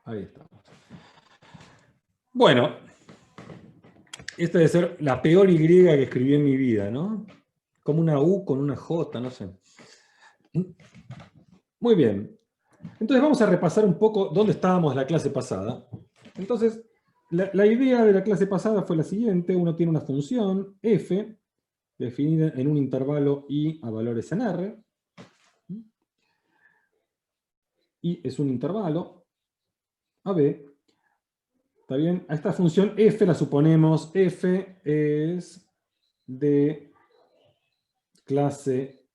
Ahí estamos. Bueno, esta debe ser la peor Y que escribí en mi vida, ¿no? Como una U con una J, no sé. Muy bien. Entonces vamos a repasar un poco dónde estábamos la clase pasada. Entonces, la idea de la clase pasada fue la siguiente. Uno tiene una función f, definida en un intervalo i a valores en R. I es un intervalo AB. ¿Está bien? A esta función f la suponemos, f es de clase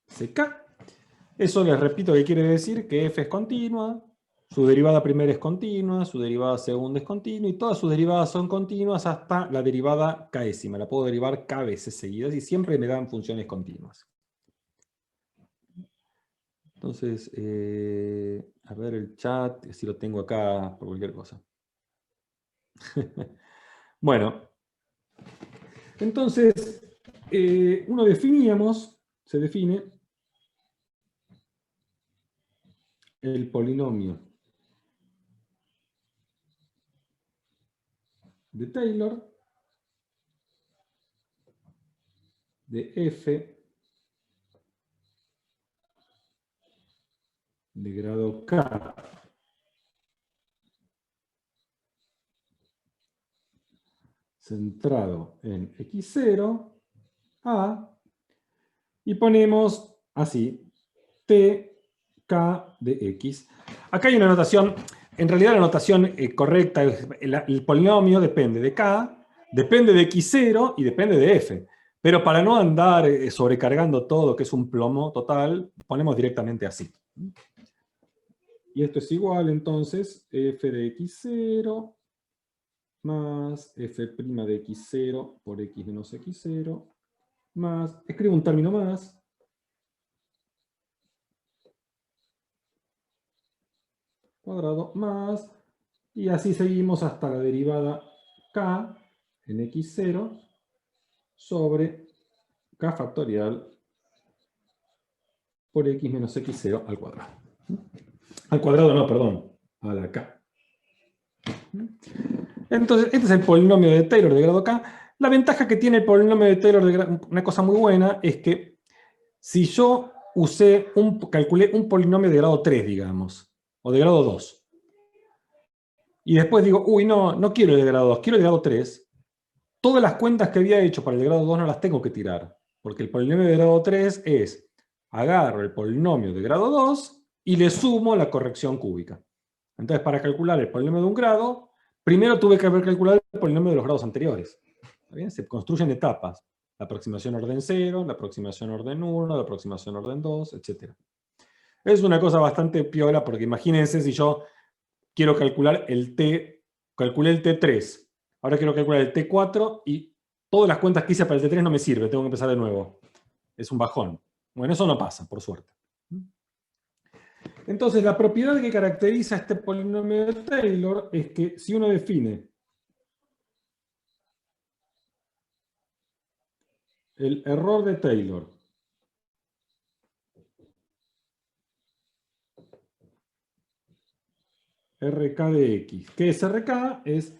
CK. Eso les repito que quiere decir que f es continua, su derivada primera es continua, su derivada segunda es continua, y todas sus derivadas son continuas hasta la derivada késima. La puedo derivar k veces seguidas y siempre me dan funciones continuas. Entonces, a ver el chat, si lo tengo acá por cualquier cosa. Bueno, entonces, se define el polinomio de Taylor de f de grado k centrado en x0 a, y ponemos así, tk de x. Acá hay una notación, en realidad la notación correcta, el polinomio depende de k, depende de x0 y depende de f. Pero para no andar sobrecargando todo, que es un plomo total, ponemos directamente así. Y esto es igual, entonces, f de x0 más f' de x0 por x menos x0, más, escribo un término más, cuadrado, más, y así seguimos hasta la derivada k en x0 sobre k factorial por x menos x0 al cuadrado. Al cuadrado no, perdón, a la k. Entonces, este es el polinomio de Taylor de grado k. La ventaja que tiene el polinomio de Taylor, una cosa muy buena, es que si yo calculé un polinomio de grado 3, digamos, o de grado 2, y después digo, uy, no quiero el de grado 2, quiero el de grado 3, todas las cuentas que había hecho para el de grado 2 no las tengo que tirar, porque el polinomio de grado 3 es, agarro el polinomio de grado 2 y le sumo la corrección cúbica. Entonces, para calcular el polinomio de un grado, primero tuve que haber calculado el polinomio de los grados anteriores. ¿Está bien? Se construyen etapas. La aproximación orden 0, la aproximación orden 1, la aproximación orden 2, etc. Es una cosa bastante piola, porque imagínense si yo quiero calcular el T, calculé el T3, ahora quiero calcular el T4 y todas las cuentas que hice para el T3 no me sirve, tengo que empezar de nuevo. Es un bajón. Bueno, eso no pasa, por suerte. Entonces, la propiedad que caracteriza este polinomio de Taylor es que si uno define el error de Taylor RK de X, ¿qué es RK? Es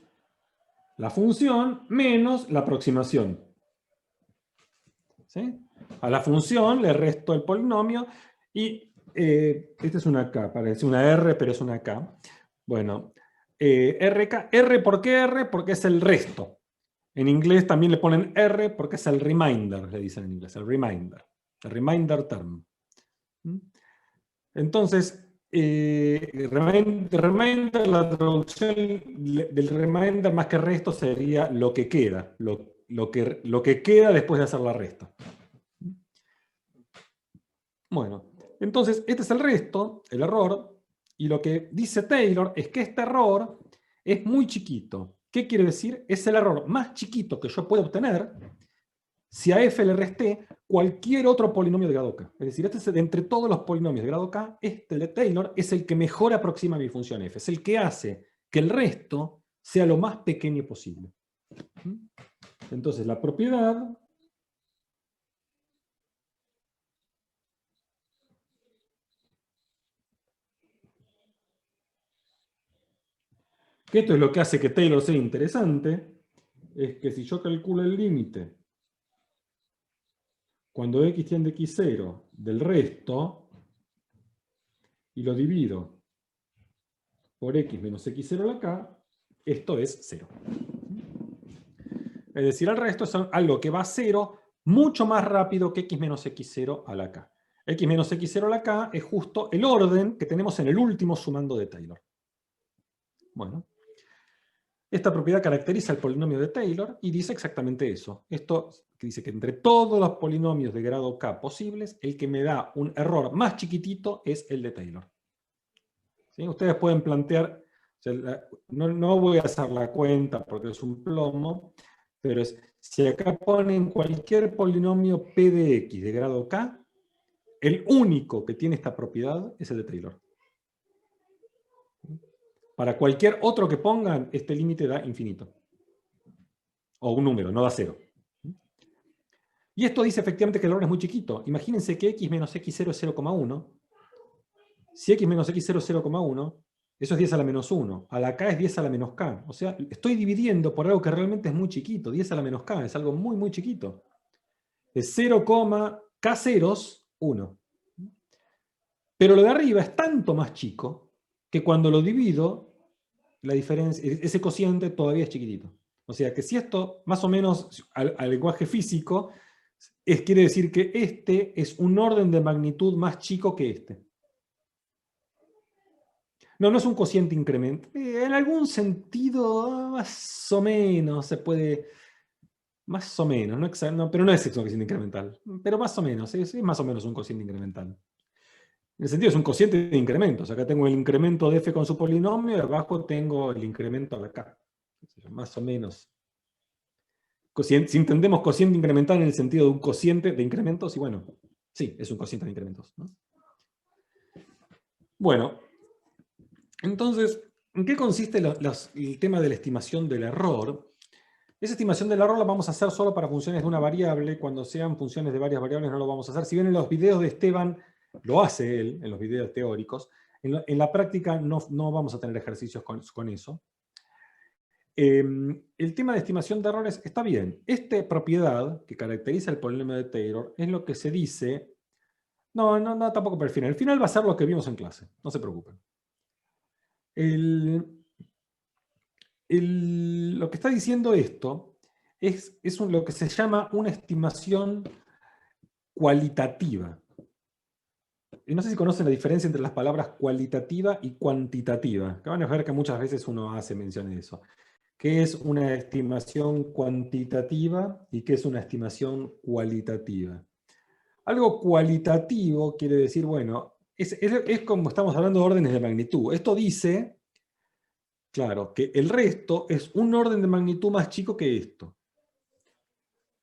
la función menos la aproximación. ¿Sí? A la función le resto el polinomio y esta es una K, parece una R, pero es una K. Bueno, RK, R, ¿por qué R? Porque es el resto. En inglés también le ponen R porque es el remainder, le dicen en inglés, el remainder term. Entonces, remainder, la traducción del remainder más que resto sería lo que queda, lo que queda después de hacer la resta. Bueno, entonces este es el resto, el error, y lo que dice Taylor es que este error es muy chiquito. ¿Qué quiere decir? Es el error más chiquito que yo puedo obtener si a f le resté cualquier otro polinomio de grado k. Es decir, este es entre todos los polinomios de grado k, este de Taylor es el que mejor aproxima a mi función f. Es el que hace que el resto sea lo más pequeño posible. Entonces, la propiedad que esto es lo que hace que Taylor sea interesante, es que si yo calculo el límite cuando x tiende a x0 del resto y lo divido por x menos x0 a la k, esto es 0. Es decir, el resto es algo que va a 0 mucho más rápido que x menos x0 a la k. X menos x0 a la k es justo el orden que tenemos en el último sumando de Taylor. Bueno, esta propiedad caracteriza el polinomio de Taylor y dice exactamente eso. Esto dice que entre todos los polinomios de grado k posibles, el que me da un error más chiquitito es el de Taylor. ¿Sí? Ustedes pueden plantear, o sea, no voy a hacer la cuenta porque es un plomo, pero si acá ponen cualquier polinomio p de x de grado k, el único que tiene esta propiedad es el de Taylor. Para cualquier otro que pongan, este límite da infinito. O un número, no da 0. Y esto dice efectivamente que el error es muy chiquito. Imagínense que x menos x0 es 0,1. Si x menos x0 es 0,1, eso es 10 a la menos 1. A la k es 10 a la menos k. O sea, estoy dividiendo por algo que realmente es muy chiquito. 10 a la menos k es algo muy, muy chiquito. Es 0, k ceros, 1. Pero lo de arriba es tanto más chico que cuando lo divido, la diferencia, ese cociente todavía es chiquitito. O sea que si esto, más o menos al lenguaje físico, quiere decir que este es un orden de magnitud más chico que este. No, no es un cociente incremental. En algún sentido, más o menos, se puede... Más o menos, no, pero no es un cociente incremental. Pero más o menos, es más o menos un cociente incremental. En el sentido es un cociente de incrementos. Acá tengo el incremento de f con su polinomio y abajo tengo el incremento de acá. Más o menos. Si entendemos cociente incremental en el sentido de un cociente de incrementos, y bueno, sí, es un cociente de incrementos, ¿no? Bueno, entonces, ¿en qué consiste el tema de la estimación del error? Esa estimación del error la vamos a hacer solo para funciones de una variable. Cuando sean funciones de varias variables no lo vamos a hacer. Si bien en los videos de Esteban lo hace él, en los videos teóricos, en la práctica no vamos a tener ejercicios con eso. El tema de estimación de errores está bien. Esta propiedad que caracteriza el polinomio de Taylor es lo que se dice... No, tampoco para el final. El final va a ser lo que vimos en clase. No se preocupen. Lo que está diciendo esto es lo que se llama una estimación cualitativa. Y no sé si conocen la diferencia entre las palabras cualitativa y cuantitativa. Que van a ver que muchas veces uno hace mención de eso. ¿Qué es una estimación cuantitativa y qué es una estimación cualitativa? Algo cualitativo quiere decir, bueno, es como estamos hablando de órdenes de magnitud. Esto dice, claro, que el resto es un orden de magnitud más chico que esto.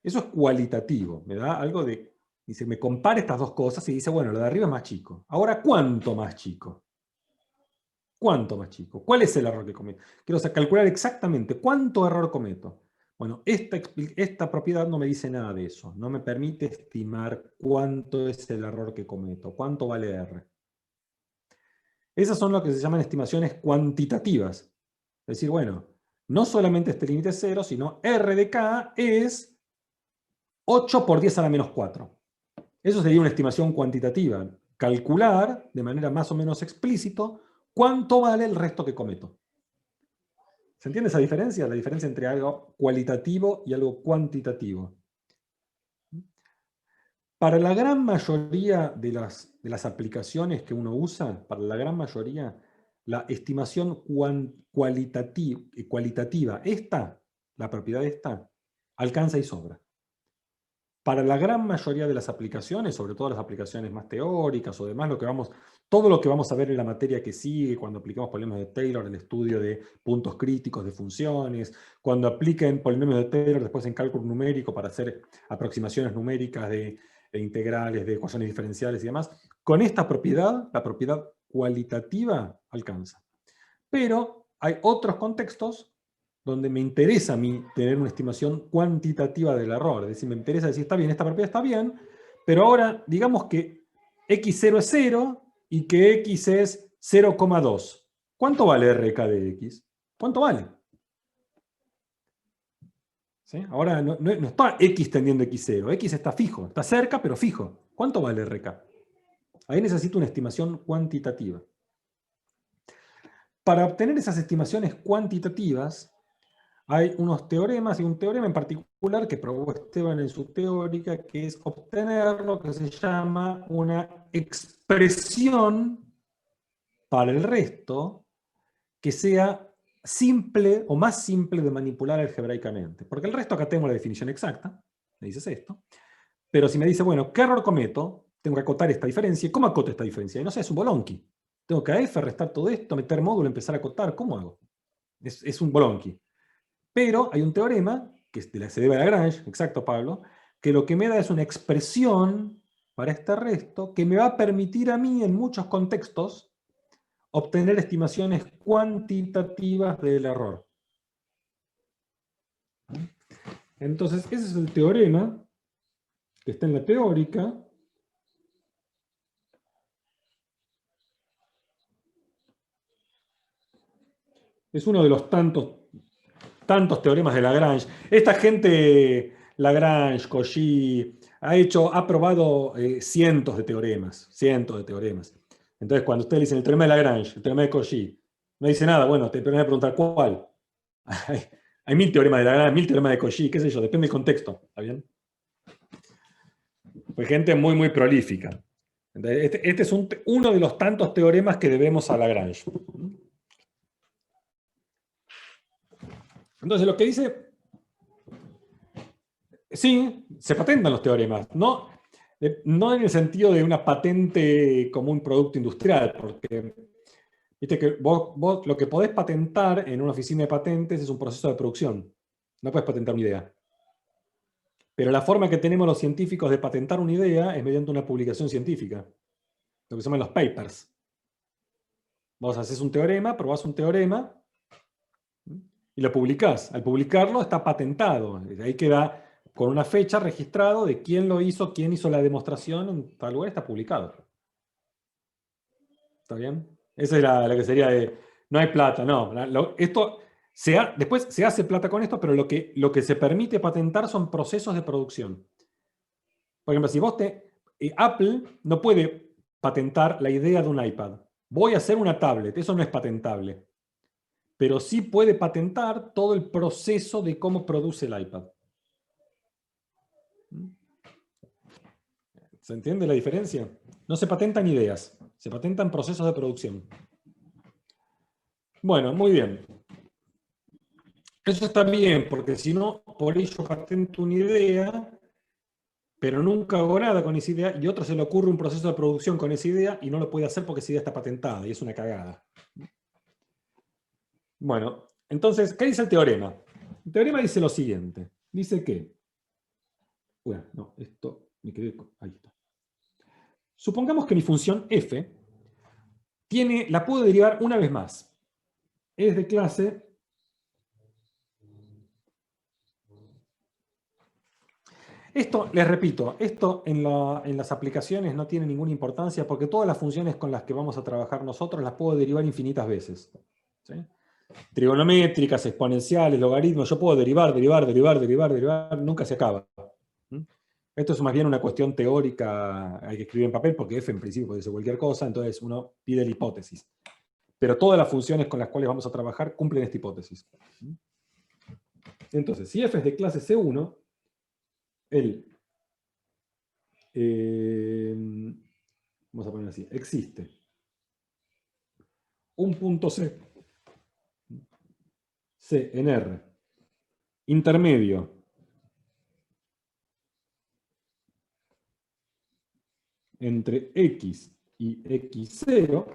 Eso es cualitativo. Me da algo de... Dice, me compara estas dos cosas y dice, bueno, lo de arriba es más chico. Ahora, ¿cuánto más chico? ¿Cuánto más chico? ¿Cuál es el error que cometo? Quiero calcular exactamente cuánto error cometo. Bueno, esta propiedad no me dice nada de eso. No me permite estimar cuánto es el error que cometo. ¿Cuánto vale R? Esas son lo que se llaman estimaciones cuantitativas. Es decir, bueno, no solamente este límite es 0, sino R de K es 8 por 10 a la menos 4. Eso sería una estimación cuantitativa. Calcular, de manera más o menos explícito, cuánto vale el resto que cometo. ¿Se entiende esa diferencia? La diferencia entre algo cualitativo y algo cuantitativo. Para la gran mayoría de las aplicaciones que uno usa, para la gran mayoría, la estimación cualitativa, la propiedad esta, alcanza y sobra. Para la gran mayoría de las aplicaciones, sobre todo las aplicaciones más teóricas o demás, todo lo que vamos a ver en la materia que sigue, cuando aplicamos polinomios de Taylor, el estudio de puntos críticos de funciones, cuando apliquen polinomios de Taylor después en cálculo numérico para hacer aproximaciones numéricas de integrales, de ecuaciones diferenciales y demás, con esta propiedad, la propiedad cualitativa, alcanza. Pero hay otros contextos donde me interesa a mí tener una estimación cuantitativa del error. Es decir, me interesa decir, está bien, esta propiedad está bien, pero ahora digamos que x0 es 0 y que x es 0,2. ¿Cuánto vale RK de x? ¿Cuánto vale? ¿Sí? Ahora no está X tendiendo a X0. X está fijo, está cerca, pero fijo. ¿Cuánto vale RK? Ahí necesito una estimación cuantitativa. Para obtener esas estimaciones cuantitativas, hay unos teoremas y un teorema en particular que probó Esteban en su teórica, que es obtener lo que se llama una expresión para el resto que sea simple o más simple de manipular algebraicamente. Porque el resto acá tengo la definición exacta, me dices esto, pero si me dice, bueno, ¿qué error cometo? Tengo que acotar esta diferencia. ¿Y cómo acoto esta diferencia? Y no sé, es un bolonqui. Tengo que a f restar todo esto, meter módulo, empezar a acotar. ¿Cómo hago? Es un bolonqui. Pero hay un teorema, que se debe a Lagrange, exacto Pablo, que lo que me da es una expresión para este resto que me va a permitir a mí en muchos contextos obtener estimaciones cuantitativas del error. Entonces, ese es el teorema que está en la teórica. Es uno de los tantos teoremas de Lagrange. Esta gente, Lagrange, Cauchy, ha probado cientos de teoremas. Entonces, cuando ustedes dicen el teorema de Lagrange, el teorema de Cauchy, no dice nada, bueno, te van a preguntar cuál. Hay 1000 teoremas de Lagrange, 1000 teoremas de Cauchy, qué sé yo, depende del contexto, ¿está bien? Pues gente muy, muy prolífica. Este es uno de los tantos teoremas que debemos a Lagrange. Entonces, lo que dice... Sí, se patentan los teoremas. No en el sentido de una patente como un producto industrial, porque viste que vos lo que podés patentar en una oficina de patentes es un proceso de producción. No puedes patentar una idea. Pero la forma que tenemos los científicos de patentar una idea es mediante una publicación científica. Lo que se llaman los papers. Vos haces un teorema, probás un teorema y lo publicás. Al publicarlo está patentado. Ahí queda con una fecha registrado de quién lo hizo, quién hizo la demostración en tal lugar, está publicado. ¿Está bien? Esa es la que sería de, no hay plata, no. Después se hace plata con esto, pero lo que se permite patentar son procesos de producción. Por ejemplo, si Apple no puede patentar la idea de un iPad. Voy a hacer una tablet, eso no es patentable. Pero sí puede patentar todo el proceso de cómo produce el iPad. ¿Se entiende la diferencia? No se patentan ideas, se patentan procesos de producción. Bueno, muy bien. Eso está bien, porque si no, por ello patento una idea, pero nunca hago nada con esa idea, y a otro se le ocurre un proceso de producción con esa idea y no lo puede hacer porque esa idea está patentada, y es una cagada. Bueno, entonces, ¿qué dice el teorema? El teorema dice lo siguiente. Dice que... Bueno, no, esto me quedé... Ahí está. Supongamos que mi función f la puedo derivar una vez más. Es de clase... Esto, les repito, esto en las aplicaciones no tiene ninguna importancia porque todas las funciones con las que vamos a trabajar nosotros las puedo derivar infinitas veces. ¿Sí? Trigonométricas, exponenciales, logaritmos, yo puedo derivar, nunca se acaba. Esto es más bien una cuestión teórica, hay que escribir en papel porque f en principio puede ser cualquier cosa, entonces uno pide la hipótesis. Pero todas las funciones con las cuales vamos a trabajar cumplen esta hipótesis. Entonces, si f es de clase C1, vamos a poner así, existe un punto C en R, intermedio entre X y X0,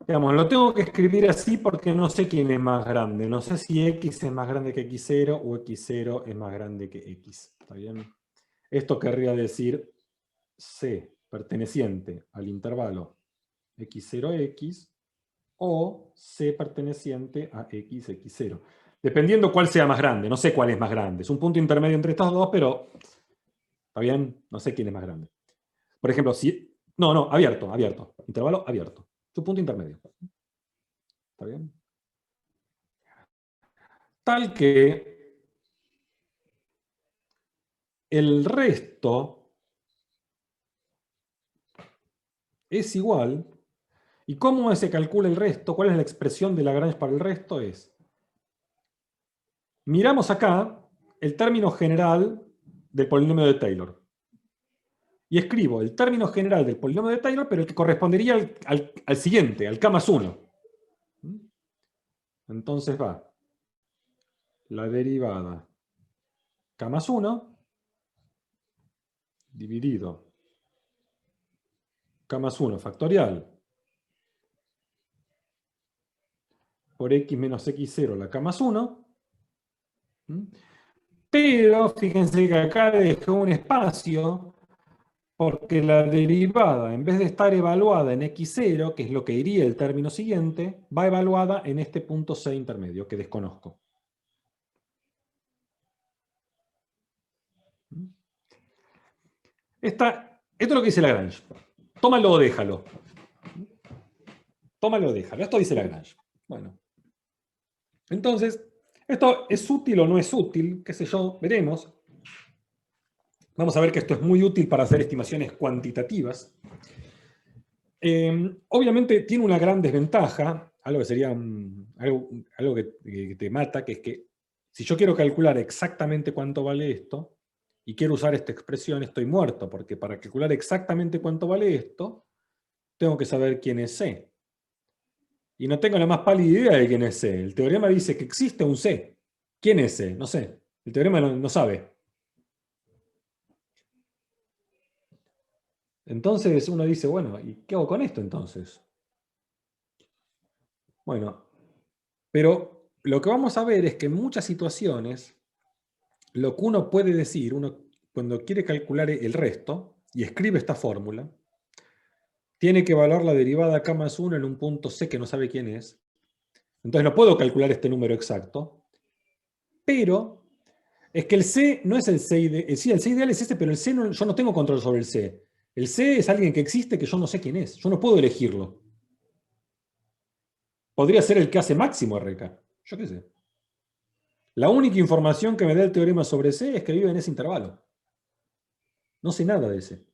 digamos, lo tengo que escribir así porque no sé quién es más grande. No sé si X es más grande que X0 o X0 es más grande que X. ¿Está bien? Esto querría decir C perteneciente al intervalo X0X o C perteneciente a X, X0. Dependiendo cuál sea más grande. No sé cuál es más grande. Es un punto intermedio entre estos dos, pero... ¿Está bien? No sé quién es más grande. Por ejemplo, si... No, abierto. Intervalo abierto. Es un punto intermedio. ¿Está bien? Tal que el resto es igual. ¿Y cómo se calcula el resto? ¿Cuál es la expresión de Lagrange para el resto? Miramos acá el término general del polinomio de Taylor. Y escribo el término general del polinomio de Taylor, pero el que correspondería al siguiente, al K más 1. Entonces va la derivada K más 1 dividido K más 1 factorial por x menos x0, la K más 1. Pero fíjense que acá dejé un espacio porque la derivada, en vez de estar evaluada en x0, que es lo que iría el término siguiente, va evaluada en este punto C intermedio, que desconozco. Esto es lo que dice Lagrange. Tómalo o déjalo. Tómalo o déjalo. Esto dice Lagrange. Bueno. Entonces, ¿esto es útil o no es útil? ¿Qué sé yo? Veremos. Vamos a ver que esto es muy útil para hacer estimaciones cuantitativas. Obviamente tiene una gran desventaja, algo que sería algo que te mata, que es que si yo quiero calcular exactamente cuánto vale esto, y quiero usar esta expresión, estoy muerto, porque para calcular exactamente cuánto vale esto, tengo que saber quién es C. Y no tengo la más pálida idea de quién es C. El teorema dice que existe un C. ¿Quién es C? No sé. El teorema no sabe. Entonces uno dice, bueno, ¿y qué hago con esto entonces? Bueno, pero lo que vamos a ver es que en muchas situaciones, lo que uno puede decir, uno cuando quiere calcular el resto, y escribe esta fórmula, tiene que evaluar la derivada K más 1 en un punto C que no sabe quién es. Entonces no puedo calcular este número exacto, pero es que el C no es el C ideal. Sí, el C ideal es este, pero el C yo no tengo control sobre el C. El C es alguien que existe que yo no sé quién es. Yo no puedo elegirlo. Podría ser el que hace máximo RK. Yo qué sé. La única información que me da el teorema sobre C es que vive en ese intervalo. No sé nada de ese.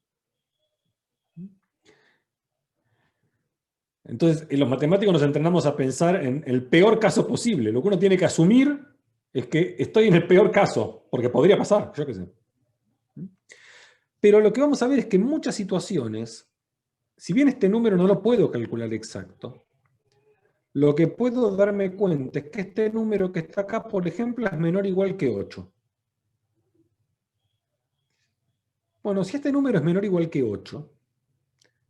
Entonces, en los matemáticos nos entrenamos a pensar en el peor caso posible. Lo que uno tiene que asumir es que estoy en el peor caso, porque podría pasar, yo qué sé. Pero lo que vamos a ver es que en muchas situaciones, si bien este número no lo puedo calcular exacto, lo que puedo darme cuenta es que este número que está acá, por ejemplo, es menor o igual que 8. Bueno, si este número es menor o igual que 8,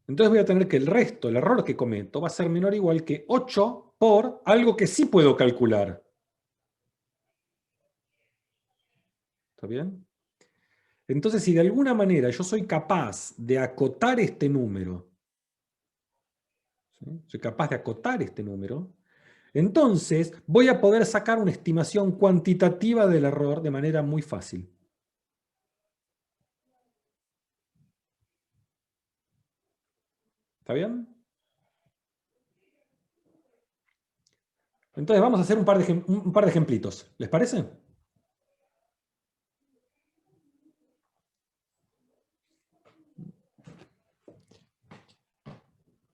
entonces voy a tener que el resto, el error que cometo, va a ser menor o igual que 8 por algo que sí puedo calcular. ¿Está bien? Entonces, si de alguna manera yo soy capaz de acotar este número, ¿sí? Soy capaz de acotar este número, entonces voy a poder sacar una estimación cuantitativa del error de manera muy fácil. ¿Está bien? Entonces vamos a hacer un par de ejemplitos. ¿Les parece?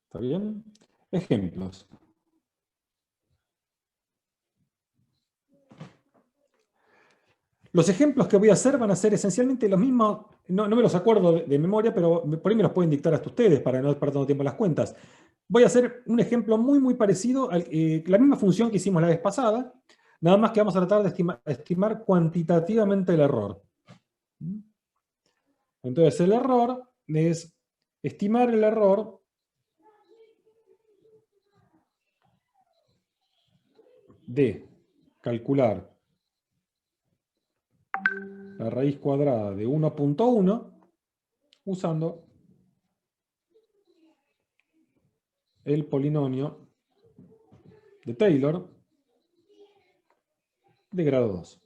¿Está bien? Ejemplos. Los ejemplos que voy a hacer van a ser esencialmente los mismos, no me los acuerdo de memoria, pero por ahí me los pueden dictar hasta ustedes para no perder tanto tiempo en las cuentas. Voy a hacer un ejemplo muy parecido a la misma función que hicimos la vez pasada, nada más que vamos a tratar de estimar cuantitativamente el error. Entonces el error es estimar el error de calcular la raíz cuadrada de 1.1 usando el polinomio de Taylor de grado 2.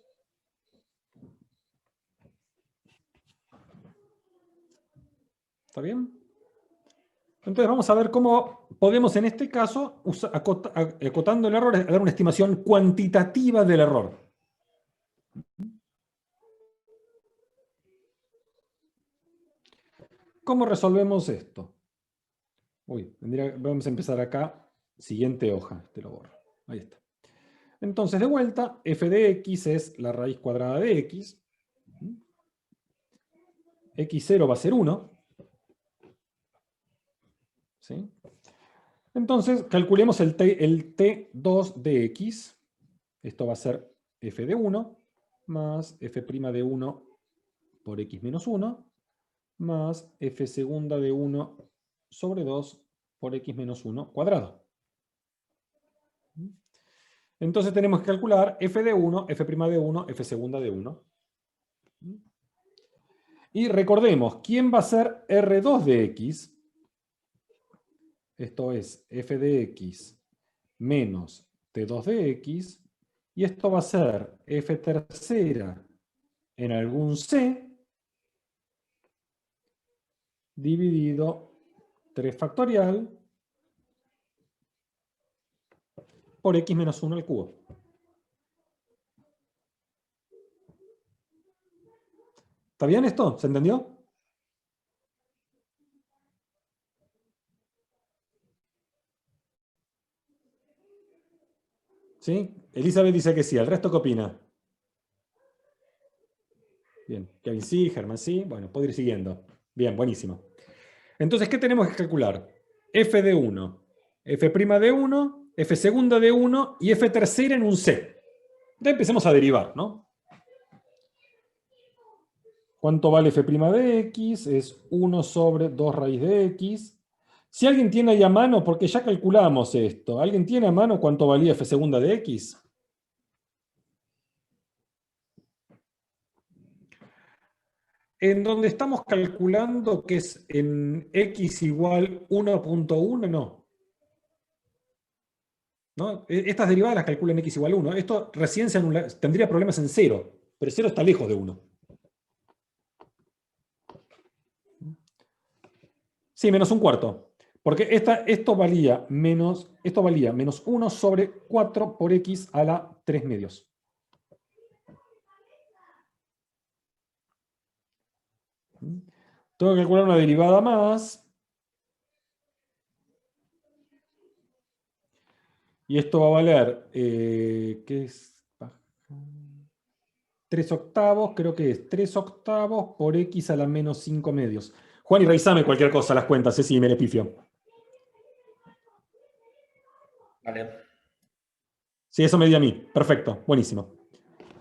¿Está bien? Entonces vamos a ver cómo podemos en este caso, acotando el error, dar una estimación cuantitativa del error. ¿Cómo resolvemos esto? Vamos a empezar acá, siguiente hoja, te lo borro. Ahí está. Entonces, de vuelta, f de x es la raíz cuadrada de x. x0 va a ser 1. ¿Sí? Entonces, calculemos el t2 de x. Esto va a ser f de 1 más f' de 1 por x menos 1 más f segunda de 1 sobre 2 por x menos 1 cuadrado. Entonces tenemos que calcular f de 1, f' de 1, f segunda de 1. Y recordemos, ¿quién va a ser R2 de x? Esto es f de x menos t2 de x. Y esto va a ser f tercera en algún c dividido 3 factorial por x menos 1 al cubo. ¿Está bien esto? ¿Se entendió? ¿Sí? Elizabeth dice que sí. ¿El resto qué opina? Bien. Kevin sí, Germán sí. Bueno, puedo ir siguiendo. Bien, buenísimo. Entonces, ¿qué tenemos que calcular? F de 1, f' de 1, f segunda de 1 y f tercera en un c. Ya empecemos a derivar, ¿no? ¿Cuánto vale f' de x? Es 1 sobre 2 raíz de x. Si alguien tiene ahí a mano, porque ya calculamos esto, ¿alguien tiene a mano cuánto valía f segunda de x? En donde estamos calculando que es en x igual 1.1, no. ¿No? Estas derivadas las calculo en x igual 1. Esto recién tendría problemas en 0, pero 0 está lejos de 1. Sí, menos un cuarto. Porque esto valía menos 1 sobre 4 por x a la 3 medios. Tengo que calcular una derivada más. Y esto va a valer, ¿qué es? 3 octavos, creo que es 3 octavos por x a la menos 5 medios. Juan, y revisame cualquier cosa, las cuentas, si me le pifio. Vale. Sí, eso me dio a mí. Perfecto, buenísimo.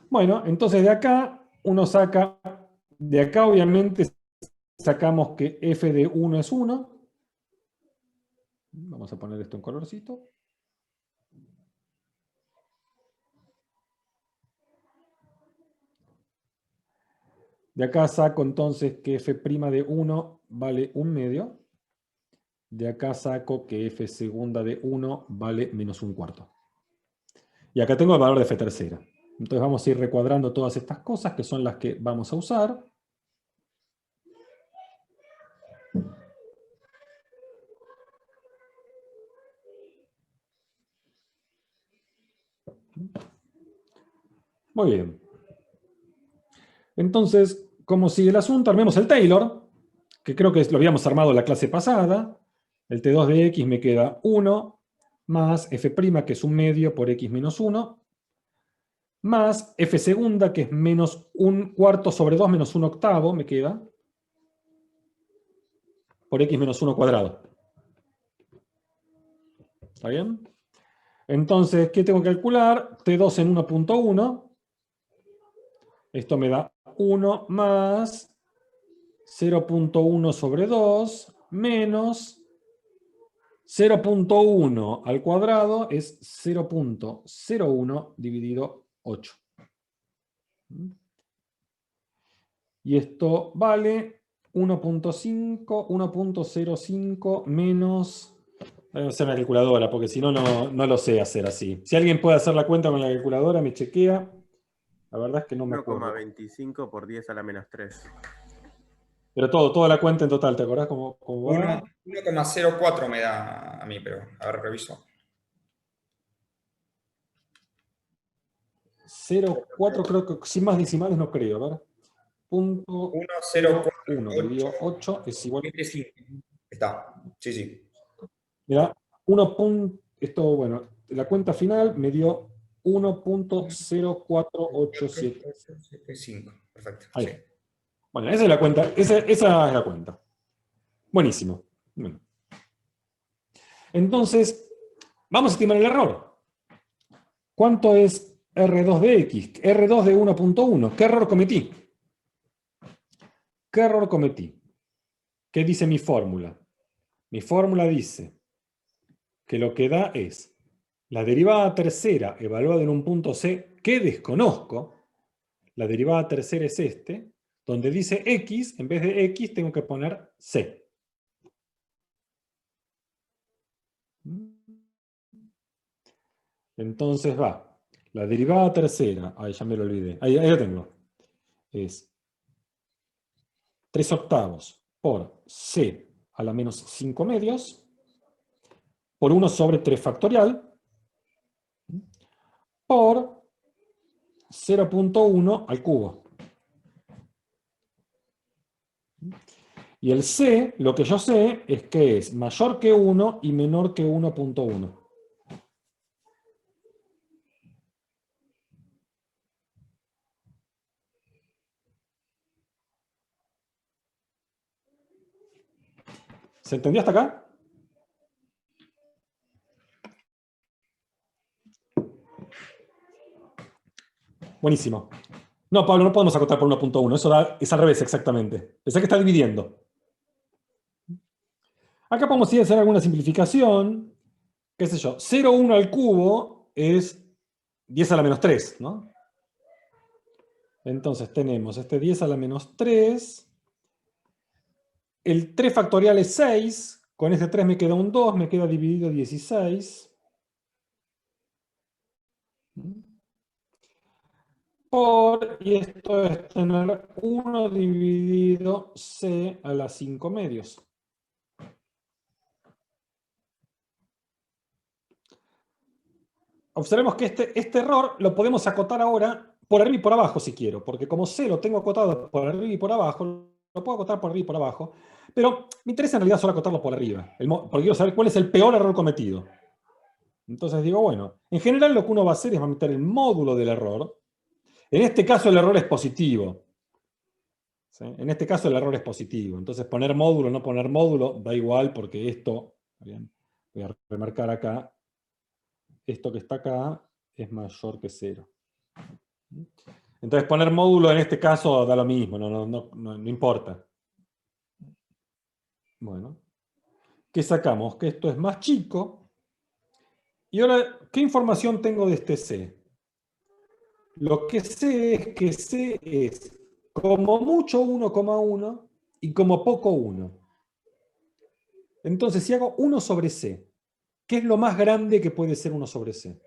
Bueno, entonces de acá uno saca, de acá obviamente sacamos que f de 1 es 1. Vamos a poner esto en colorcito. De acá saco entonces que f' de 1 vale 1 medio. De acá saco que f segunda de 1 vale menos 1 cuarto. Y acá tengo el valor de f tercera. Entonces vamos a ir recuadrando todas estas cosas que son las que vamos a usar. Muy bien. Entonces, como sigue el asunto, armemos el Taylor, que creo que lo habíamos armado en la clase pasada. El T2 de x me queda 1, más f', que es 1 medio por x menos 1, más f segunda, que es menos 1 cuarto sobre 2 menos 1 octavo, me queda, por x menos 1 cuadrado. ¿Está bien? Entonces, ¿qué tengo que calcular? T2 en 1.1. Esto me da 1 más 0.1 sobre 2 menos 0.1 al cuadrado es 0.01 dividido 8. Y esto vale 1.5, 1.05 menos... Voy a usar la calculadora, porque si no, no lo sé hacer así. Si alguien puede hacer la cuenta con la calculadora, me chequea. La verdad es que no me acuerdo. 1,25 por 10 a la menos 3. Pero toda la cuenta en total, ¿te acordás cómo va? 1,04 me da a mí, pero a ver, reviso. 0,4 creo que sin más decimales no creo, a ver. Punto 0,1 dividido 8 es igual. 1,048,75. Está, sí, sí. Mira, esto, bueno, la cuenta final me dio 1,0487. 4,875. Perfecto, sí. Ahí. Bueno, esa es la cuenta. Esa es la cuenta. Buenísimo. Bueno. Entonces, vamos a estimar el error. ¿Cuánto es R2 de X? R2 de 1,1. ¿Qué error cometí? ¿Qué error cometí? ¿Qué dice mi fórmula? Mi fórmula dice que lo que da es la derivada tercera evaluada en un punto C que desconozco. La derivada tercera es este, donde dice X, en vez de X tengo que poner C. Entonces va, la derivada tercera, ahí ya me lo olvidé, ahí la tengo, es 3 octavos por C a la menos 5 medios, por 1 sobre 3 factorial, por 0,1 al cubo. Y el C, lo que yo sé es que es mayor que 1 y menor que 1,1. ¿Se entendió hasta acá? Buenísimo. No, Pablo, no podemos acotar por 1,1. Eso es al revés exactamente. Pensé que está dividiendo. Acá podemos ir a hacer alguna simplificación. ¿Qué sé yo? 0,1 al cubo es 10 a la menos 3, ¿no? Entonces tenemos este 10 a la menos 3. El 3 factorial es 6. Con este 3 me queda un 2, me queda dividido 16. Y esto es tener 1 dividido C a la 5 medios. Observemos que este error lo podemos acotar ahora por arriba y por abajo si quiero, porque como C lo tengo acotado por arriba y por abajo, lo puedo acotar por arriba y por abajo, pero me interesa en realidad solo acotarlo por arriba, porque quiero saber cuál es el peor error cometido. Entonces digo, bueno, en general lo que uno va a hacer es meter el módulo del error. En este caso el error es positivo. ¿Sí? En este caso el error es positivo. Entonces poner módulo o no poner módulo da igual porque esto, bien, voy a remarcar acá, esto que está acá es mayor que 0. Entonces poner módulo en este caso da lo mismo, no importa. Bueno, ¿qué sacamos? Que esto es más chico. Y ahora, ¿qué información tengo de este C? Lo que sé es que C es como mucho 1,1 y como poco 1. Entonces, si hago 1 sobre C, ¿qué es lo más grande que puede ser 1 sobre C?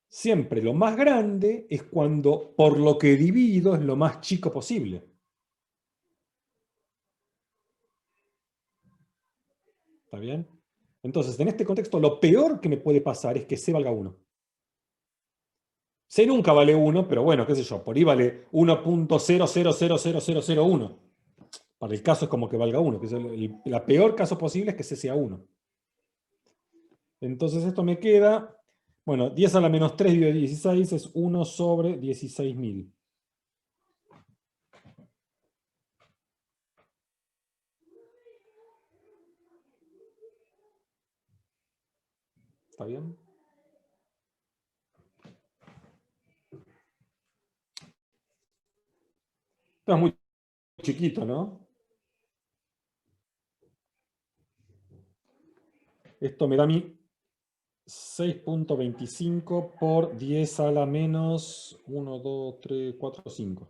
Siempre lo más grande es cuando por lo que divido es lo más chico posible. ¿Está bien? Entonces, en este contexto, lo peor que me puede pasar es que C valga 1. C nunca vale 1, pero bueno, qué sé yo, por ahí vale 1,00000001. Para el caso es como que valga 1, que es la peor caso posible es que C sea 1. Entonces esto me queda, bueno, 10 a la menos 3 dividido 16 es 1 sobre 16.000. ¿Está bien? Esto es muy chiquito, ¿no? Esto me da a mí 6,25 por 10 a la menos 1, 2, 3, 4, 5.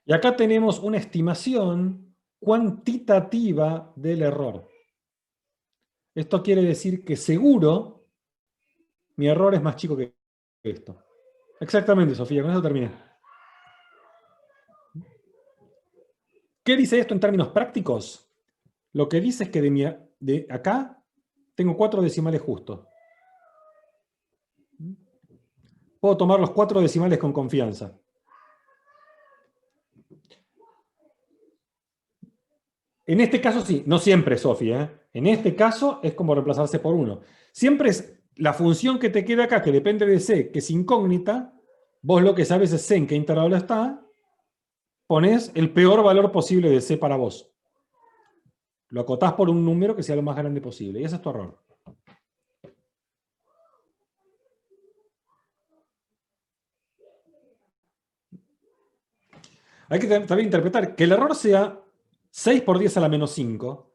Y acá tenemos una estimación cuantitativa del error. Esto quiere decir que seguro mi error es más chico que esto. Exactamente, Sofía, con eso terminé. ¿Qué dice esto en términos prácticos? Lo que dice es que de acá tengo 4 decimales justos. Puedo tomar los 4 decimales con confianza. En este caso sí, no siempre, Sofía. En este caso es como reemplazarse por 1. Siempre es la función que te queda acá, que depende de C, que es incógnita. Vos lo que sabes es C en qué intervalo está. Ponés el peor valor posible de C para vos. Lo acotás por un número que sea lo más grande posible. Y ese es tu error. Hay que también interpretar que el error sea 6 por 10 a la menos 5.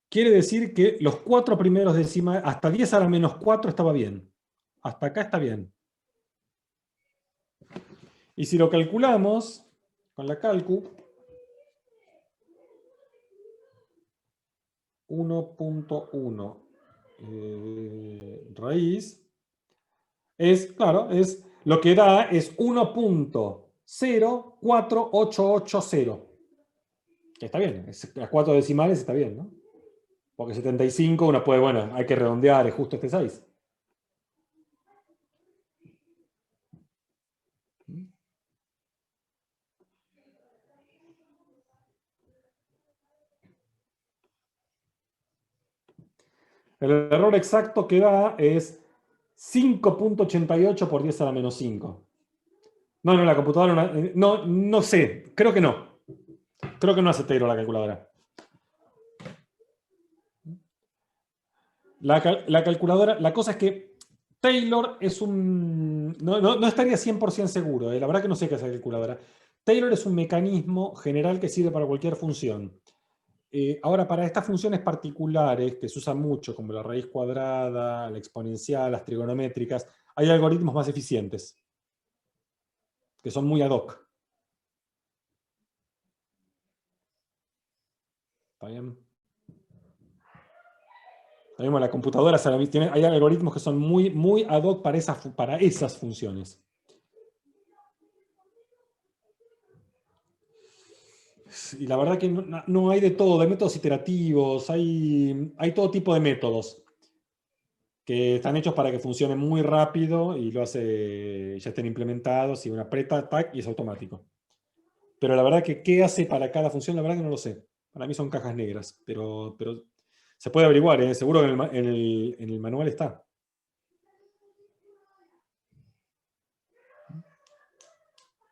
Quiere decir que los 4 primeros decimales, hasta 10 a la menos 4 estaba bien. Hasta acá está bien. Y si lo calculamos con la calcu, 1.1 raíz es, claro, es lo que da es 1.04880. Que está bien, las 4 decimales está bien, ¿no? Porque 75 uno puede, bueno, hay que redondear, es justo este 6. El error exacto que da es 5.88 por 10 a la menos 5. No, la computadora no sé, creo que no. Creo que no hace Taylor la calculadora. La calculadora, la cosa es que Taylor es un... No estaría 100% seguro, la verdad que no sé qué es la calculadora. Taylor es un mecanismo general que sirve para cualquier función. Ahora, para estas funciones particulares que se usan mucho, como la raíz cuadrada, la exponencial, las trigonométricas, hay algoritmos más eficientes, que son muy ad hoc. ¿Está bien? La computadora hay algoritmos que son muy ad hoc para esas funciones. Y la verdad que no hay de todo, hay métodos iterativos, hay todo tipo de métodos que están hechos para que funcionen muy rápido y ya estén implementados y uno aprieta, tac, y es automático. Pero la verdad que qué hace para cada función, la verdad que no lo sé. Para mí son cajas negras, pero se puede averiguar, ¿eh? Seguro que en el manual está.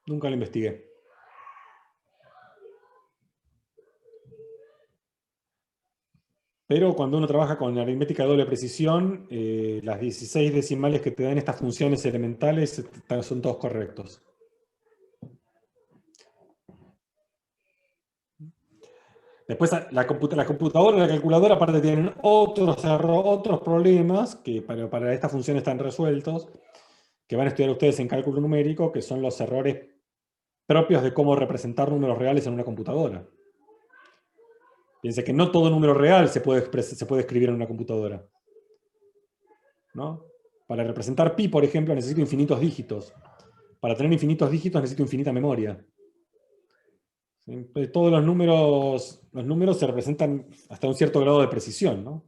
Nunca lo investigué. Pero cuando uno trabaja con aritmética de doble precisión, las 16 decimales que te dan estas funciones elementales son todos correctos. Después la computadora y la calculadora aparte tienen otros problemas que para estas funciones están resueltos, que van a estudiar ustedes en cálculo numérico, que son los errores propios de cómo representar números reales en una computadora. Piense que no todo número real se puede escribir en una computadora, ¿no? Para representar pi, por ejemplo, necesito infinitos dígitos. Para tener infinitos dígitos necesito infinita memoria. ¿Sí? Todos los números se representan hasta un cierto grado de precisión, ¿no?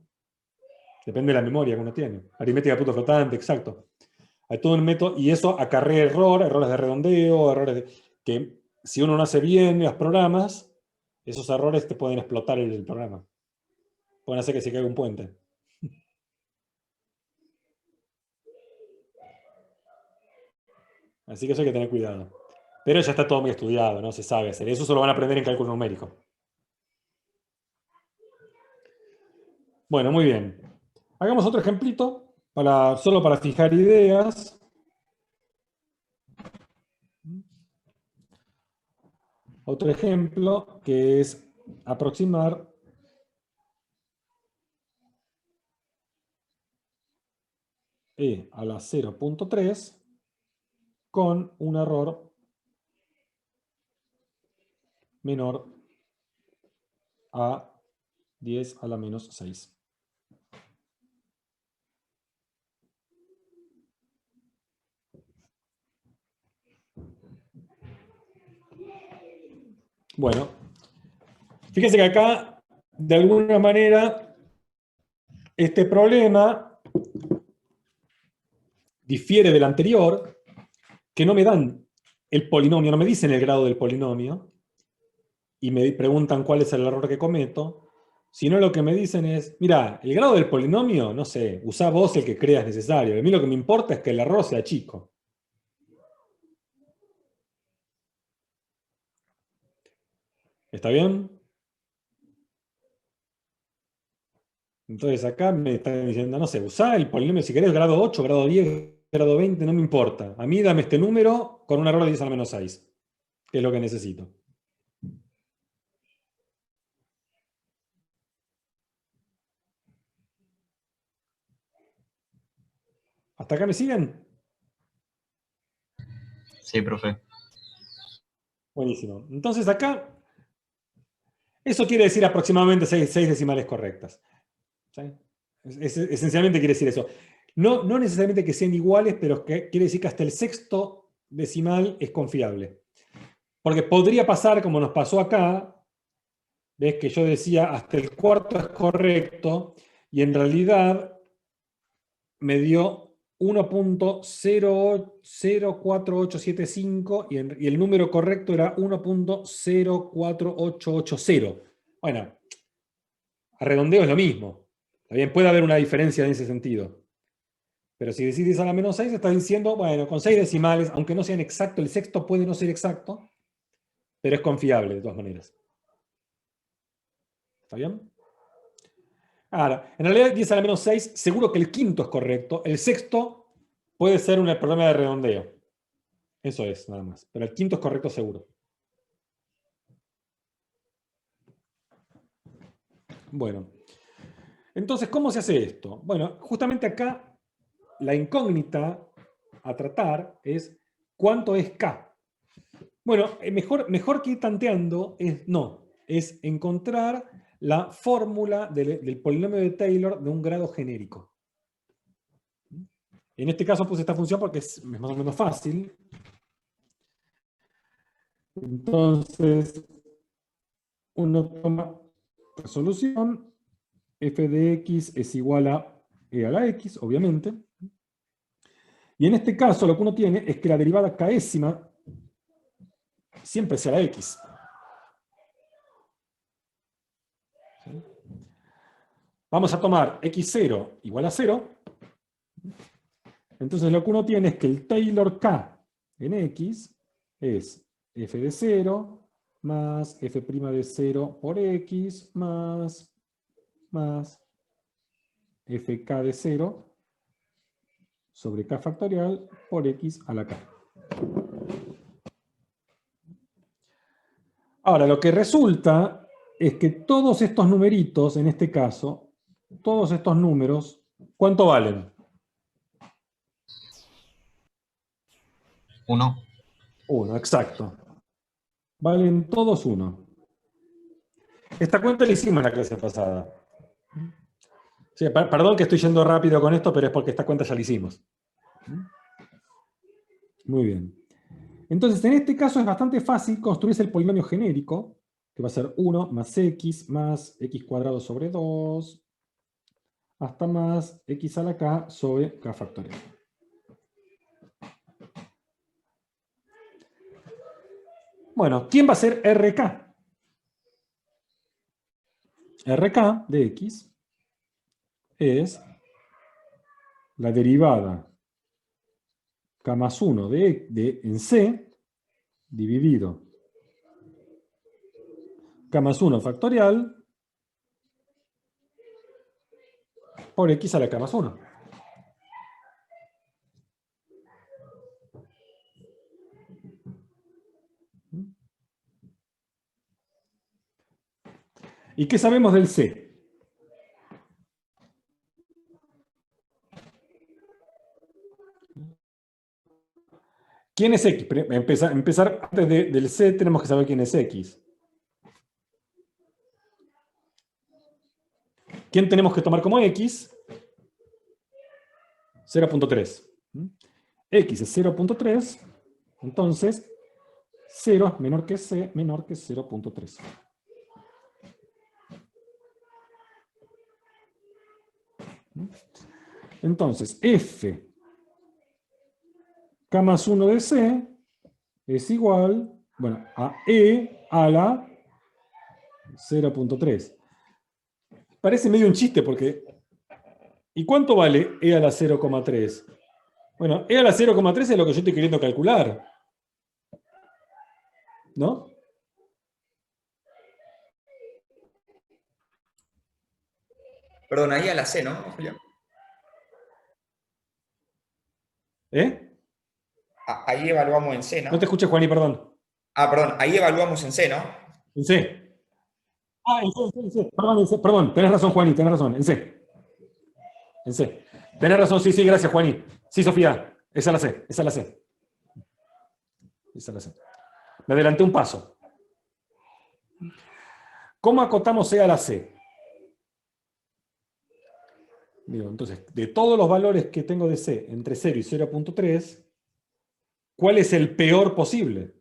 Depende de la memoria que uno tiene. Aritmética de punto flotante, exacto. Hay todo un método, y eso acarrea errores de redondeo, que si uno no hace bien los programas, esos errores te pueden explotar el programa. Pueden hacer que se caiga un puente. Así que eso hay que tener cuidado. Pero ya está todo muy estudiado, ¿no? Se sabe hacer. Eso se lo van a aprender en cálculo numérico. Bueno, muy bien. Hagamos otro ejemplito, solo para fijar ideas. Otro ejemplo que es aproximar e a la 0.3 con un error menor a 10 a la menos 6. Bueno, fíjense que acá, de alguna manera, este problema difiere del anterior, que no me dan el polinomio, no me dicen el grado del polinomio, y me preguntan cuál es el error que cometo, sino lo que me dicen es, mira, el grado del polinomio, no sé, usá vos el que creas necesario. A mí lo que me importa es que el error sea chico. ¿Está bien? Entonces acá me están diciendo, no sé, usá el polinomio si querés, grado 8, grado 10, grado 20, no me importa. A mí dame este número con un error de 10 a la menos 6, que es lo que necesito. ¿Hasta acá me siguen? Sí, profe. Buenísimo. Entonces acá, eso quiere decir aproximadamente 6 decimales correctas. ¿Sí? Esencialmente quiere decir eso. No, no necesariamente que sean iguales, pero quiere decir que hasta el sexto decimal es confiable. Porque podría pasar, como nos pasó acá, ves que yo decía hasta el cuarto es correcto, y en realidad me dio 1.04875 y el número correcto era 1.04880. Bueno, a redondeo es lo mismo. También puede haber una diferencia en ese sentido. Pero si decís 10 a la menos 6, estás diciendo, bueno, con 6 decimales, aunque no sean exactos, el sexto puede no ser exacto, pero es confiable de todas maneras. ¿Está bien? Ahora, en realidad 10 a la menos 6, seguro que el quinto es correcto. El sexto puede ser un problema de redondeo. Eso es, nada más. Pero el quinto es correcto seguro. Bueno, entonces, ¿cómo se hace esto? Bueno, justamente acá la incógnita a tratar es ¿cuánto es K? Bueno, mejor que ir tanteando es encontrar la fórmula del polinomio de Taylor de un grado genérico. En este caso puse esta función porque es más o menos fácil. Entonces, uno toma resolución, f de x es igual a e a la x, obviamente. Y en este caso lo que uno tiene es que la derivada késima siempre sea la x. ¿Sí? Vamos a tomar x0 igual a 0. Entonces lo que uno tiene es que el Taylor K en x es f de 0 más f' de 0 por x más fk de 0 sobre k factorial por x a la k. Ahora, lo que resulta es que todos estos numeritos, en este caso, todos estos números, ¿cuánto valen? 1. 1, exacto. Valen todos 1. Esta cuenta la hicimos en la clase pasada. Sí, perdón que estoy yendo rápido con esto, pero es porque esta cuenta ya la hicimos. Muy bien. Entonces, en este caso es bastante fácil construirse el polinomio genérico, que va a ser 1 más x cuadrado sobre 2, hasta más x a la k sobre k factorial. Bueno, ¿quién va a ser RK? RK de x es la derivada k más 1 en C dividido k más 1 factorial por x a la k más 1. ¿Y qué sabemos del C? ¿Quién es X? Empezar antes del C tenemos que saber quién es X. ¿Quién tenemos que tomar como X? 0.3. X es 0.3, entonces 0 menor que C menor que 0.3. Entonces, F K más 1 de C es igual, bueno, a E a la 0.3. Parece medio un chiste porque, ¿y cuánto vale E a la 0,3? Bueno, E a la 0,3 es lo que yo estoy queriendo calcular, ¿no? Perdón, ahí a la C, ¿no, Julián? ¿Eh? Ahí evaluamos en C, No te ¿no? escuché, Juaní, perdón. Ah, perdón, ahí evaluamos en C, ¿no? En C. Ah, en C. Perdón, en C. Perdón, tenés razón, Juaní, tenés razón, en C. En C. Tenés razón, sí, sí, gracias, Juaní. Sí, Sofía, esa es la C, esa es la C. Esa es la C. Me adelanté un paso. ¿Cómo acotamos C a la C? Digo, entonces, de todos los valores que tengo de C entre 0 y 0.3, ¿cuál es el peor posible?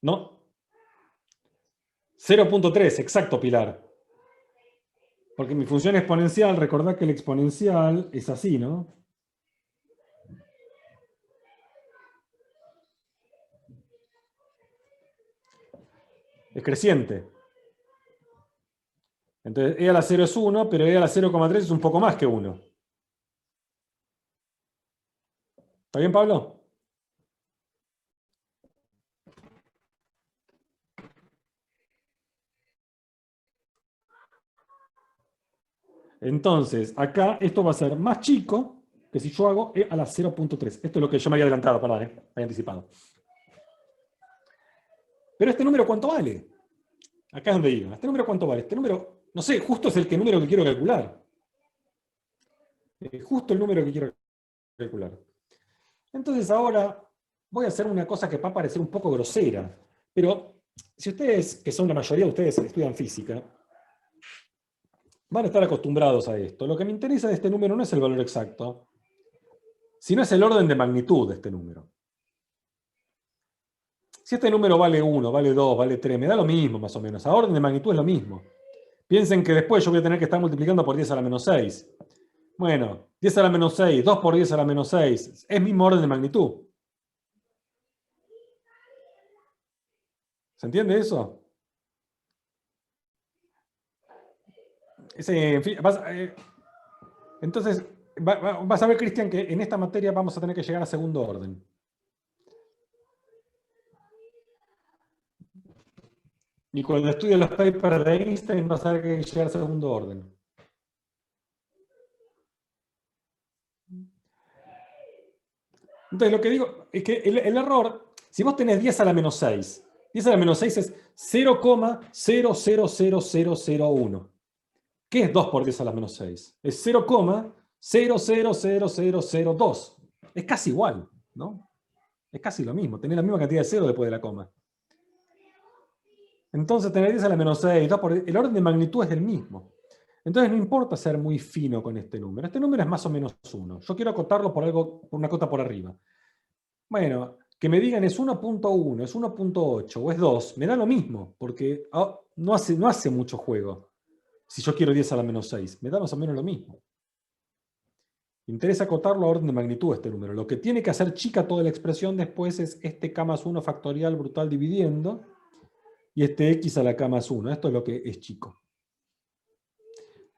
¿No? 0.3, exacto, Pilar. Porque mi función exponencial, recordad que el exponencial es así, ¿no? Es creciente. Entonces, E a la 0 es 1, pero E a la 0,3 es un poco más que 1. ¿Está bien, Pablo? Entonces, acá esto va a ser más chico que si yo hago E a la 0.3. Esto es lo que yo me había adelantado, perdón, había anticipado. Pero este número, ¿cuánto vale? Acá es donde iba. ¿Este número cuánto vale? Este número, no sé, justo es el número que quiero calcular. Justo el número que quiero calcular. Entonces ahora voy a hacer una cosa que va a parecer un poco grosera. Pero si ustedes, que son la mayoría de ustedes, estudian física, van a estar acostumbrados a esto. Lo que me interesa de este número no es el valor exacto, sino es el orden de magnitud de este número. Si este número vale 1, vale 2, vale 3, me da lo mismo más o menos. A orden de magnitud es lo mismo. Piensen que después yo voy a tener que estar multiplicando por 10 a la menos 6. Bueno, 10 a la menos 6, 2 por 10 a la menos 6. Es mismo orden de magnitud. ¿Se entiende eso? En fin, entonces, vas a ver, Cristian, que en esta materia vamos a tener que llegar a segundo orden. Y cuando estudies los papers de Einstein vas a tener que llegar a segundo orden. Entonces, lo que digo es que el error, si vos tenés 10 a la menos 6, 10 a la menos 6 es 0,000001. ¿Qué es 2 por 10 a la menos 6? Es 0,000002. Es casi igual, ¿no? Es casi lo mismo, tenés la misma cantidad de cero después de la coma. Entonces tener 10 a la menos 6, 2 por 10, el orden de magnitud es el mismo. Entonces no importa ser muy fino con este número. Este número es más o menos 1. Yo quiero acotarlo por algo, por una cota por arriba. Bueno, que me digan es 1.1, es 1.8 o es 2, me da lo mismo, porque no hace mucho juego. Si yo quiero 10 a la menos 6, me da más o menos lo mismo. Interesa acotarlo a orden de magnitud este número. Lo que tiene que hacer chica toda la expresión después es este k más 1 factorial brutal dividiendo y este x a la k más 1. Esto es lo que es chico.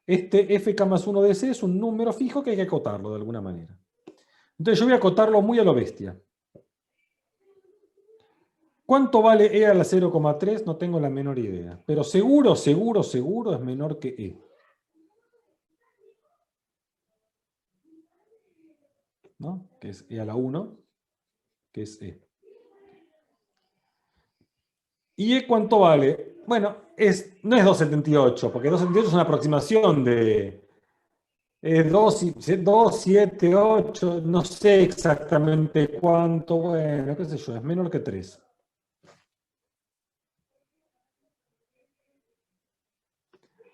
Este fk más 1 de c es un número fijo que hay que acotarlo de alguna manera. Entonces yo voy a acotarlo muy a lo bestia. ¿Cuánto vale E a la 0,3? No tengo la menor idea. Pero seguro, seguro, seguro es menor que E. ¿No? Que es E a la 1, que es E. ¿Y E cuánto vale? Bueno, no es 2,78, porque 2,78 es una aproximación de 2, 7, 8, no sé exactamente cuánto, bueno, qué sé yo, es menor que 3.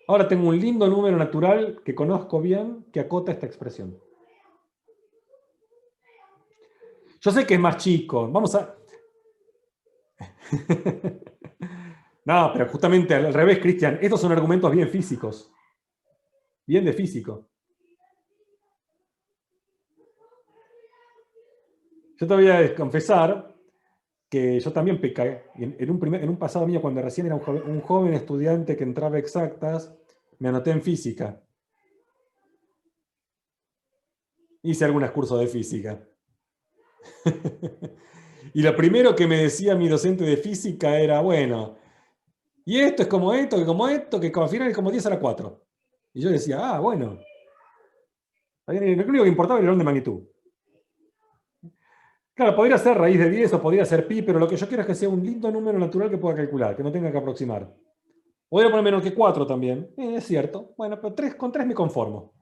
Ahora tengo un lindo número natural que conozco bien que acota esta expresión. Yo sé que es más chico. Vamos a... No, pero justamente al revés, Cristian. Estos son argumentos bien físicos. Bien de físico. Yo te voy a confesar que yo también pecé. En un pasado mío, cuando recién era un joven estudiante que entraba a exactas, me anoté en física. Hice algunos cursos de física. Y lo primero que me decía mi docente de física era, bueno, y esto es como esto, que al final es como 10 a la 4. Y yo decía, ah, bueno. Lo único que importaba era el orden de magnitud. Claro, podría ser raíz de 10 o podría ser pi, pero lo que yo quiero es que sea un lindo número natural que pueda calcular, que no tenga que aproximar. Podría poner menos que 4 también, es cierto. Bueno, pero con 3 me conformo.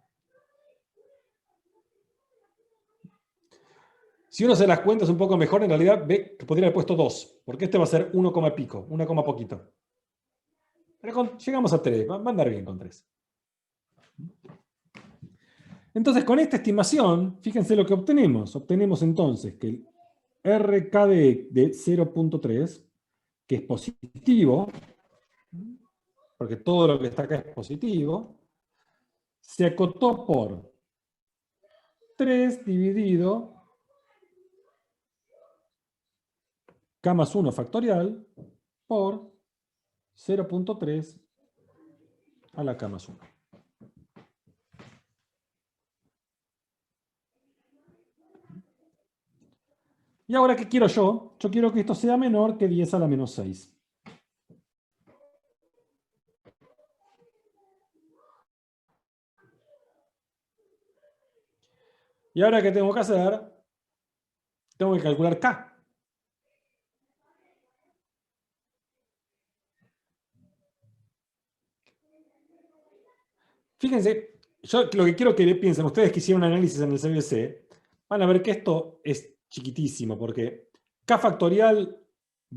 Si uno se las cuenta es un poco mejor, en realidad ve que podría haber puesto 2, porque este va a ser 1, pico, 1, poquito. Pero llegamos a 3, va a andar bien con 3. Entonces, con esta estimación, fíjense lo que obtenemos. Obtenemos entonces que el RKD de 0.3, que es positivo, porque todo lo que está acá es positivo, se acotó por 3 dividido k más 1 factorial por 0.3 a la k más 1. Y ahora, ¿qué quiero yo? Yo quiero que esto sea menor que 10 a la menos 6. Y ahora, ¿qué tengo que hacer? Tengo que calcular k. Fíjense, yo lo que quiero que piensen, ustedes que hicieron un análisis en el CBC, van a ver que esto es chiquitísimo, porque k factorial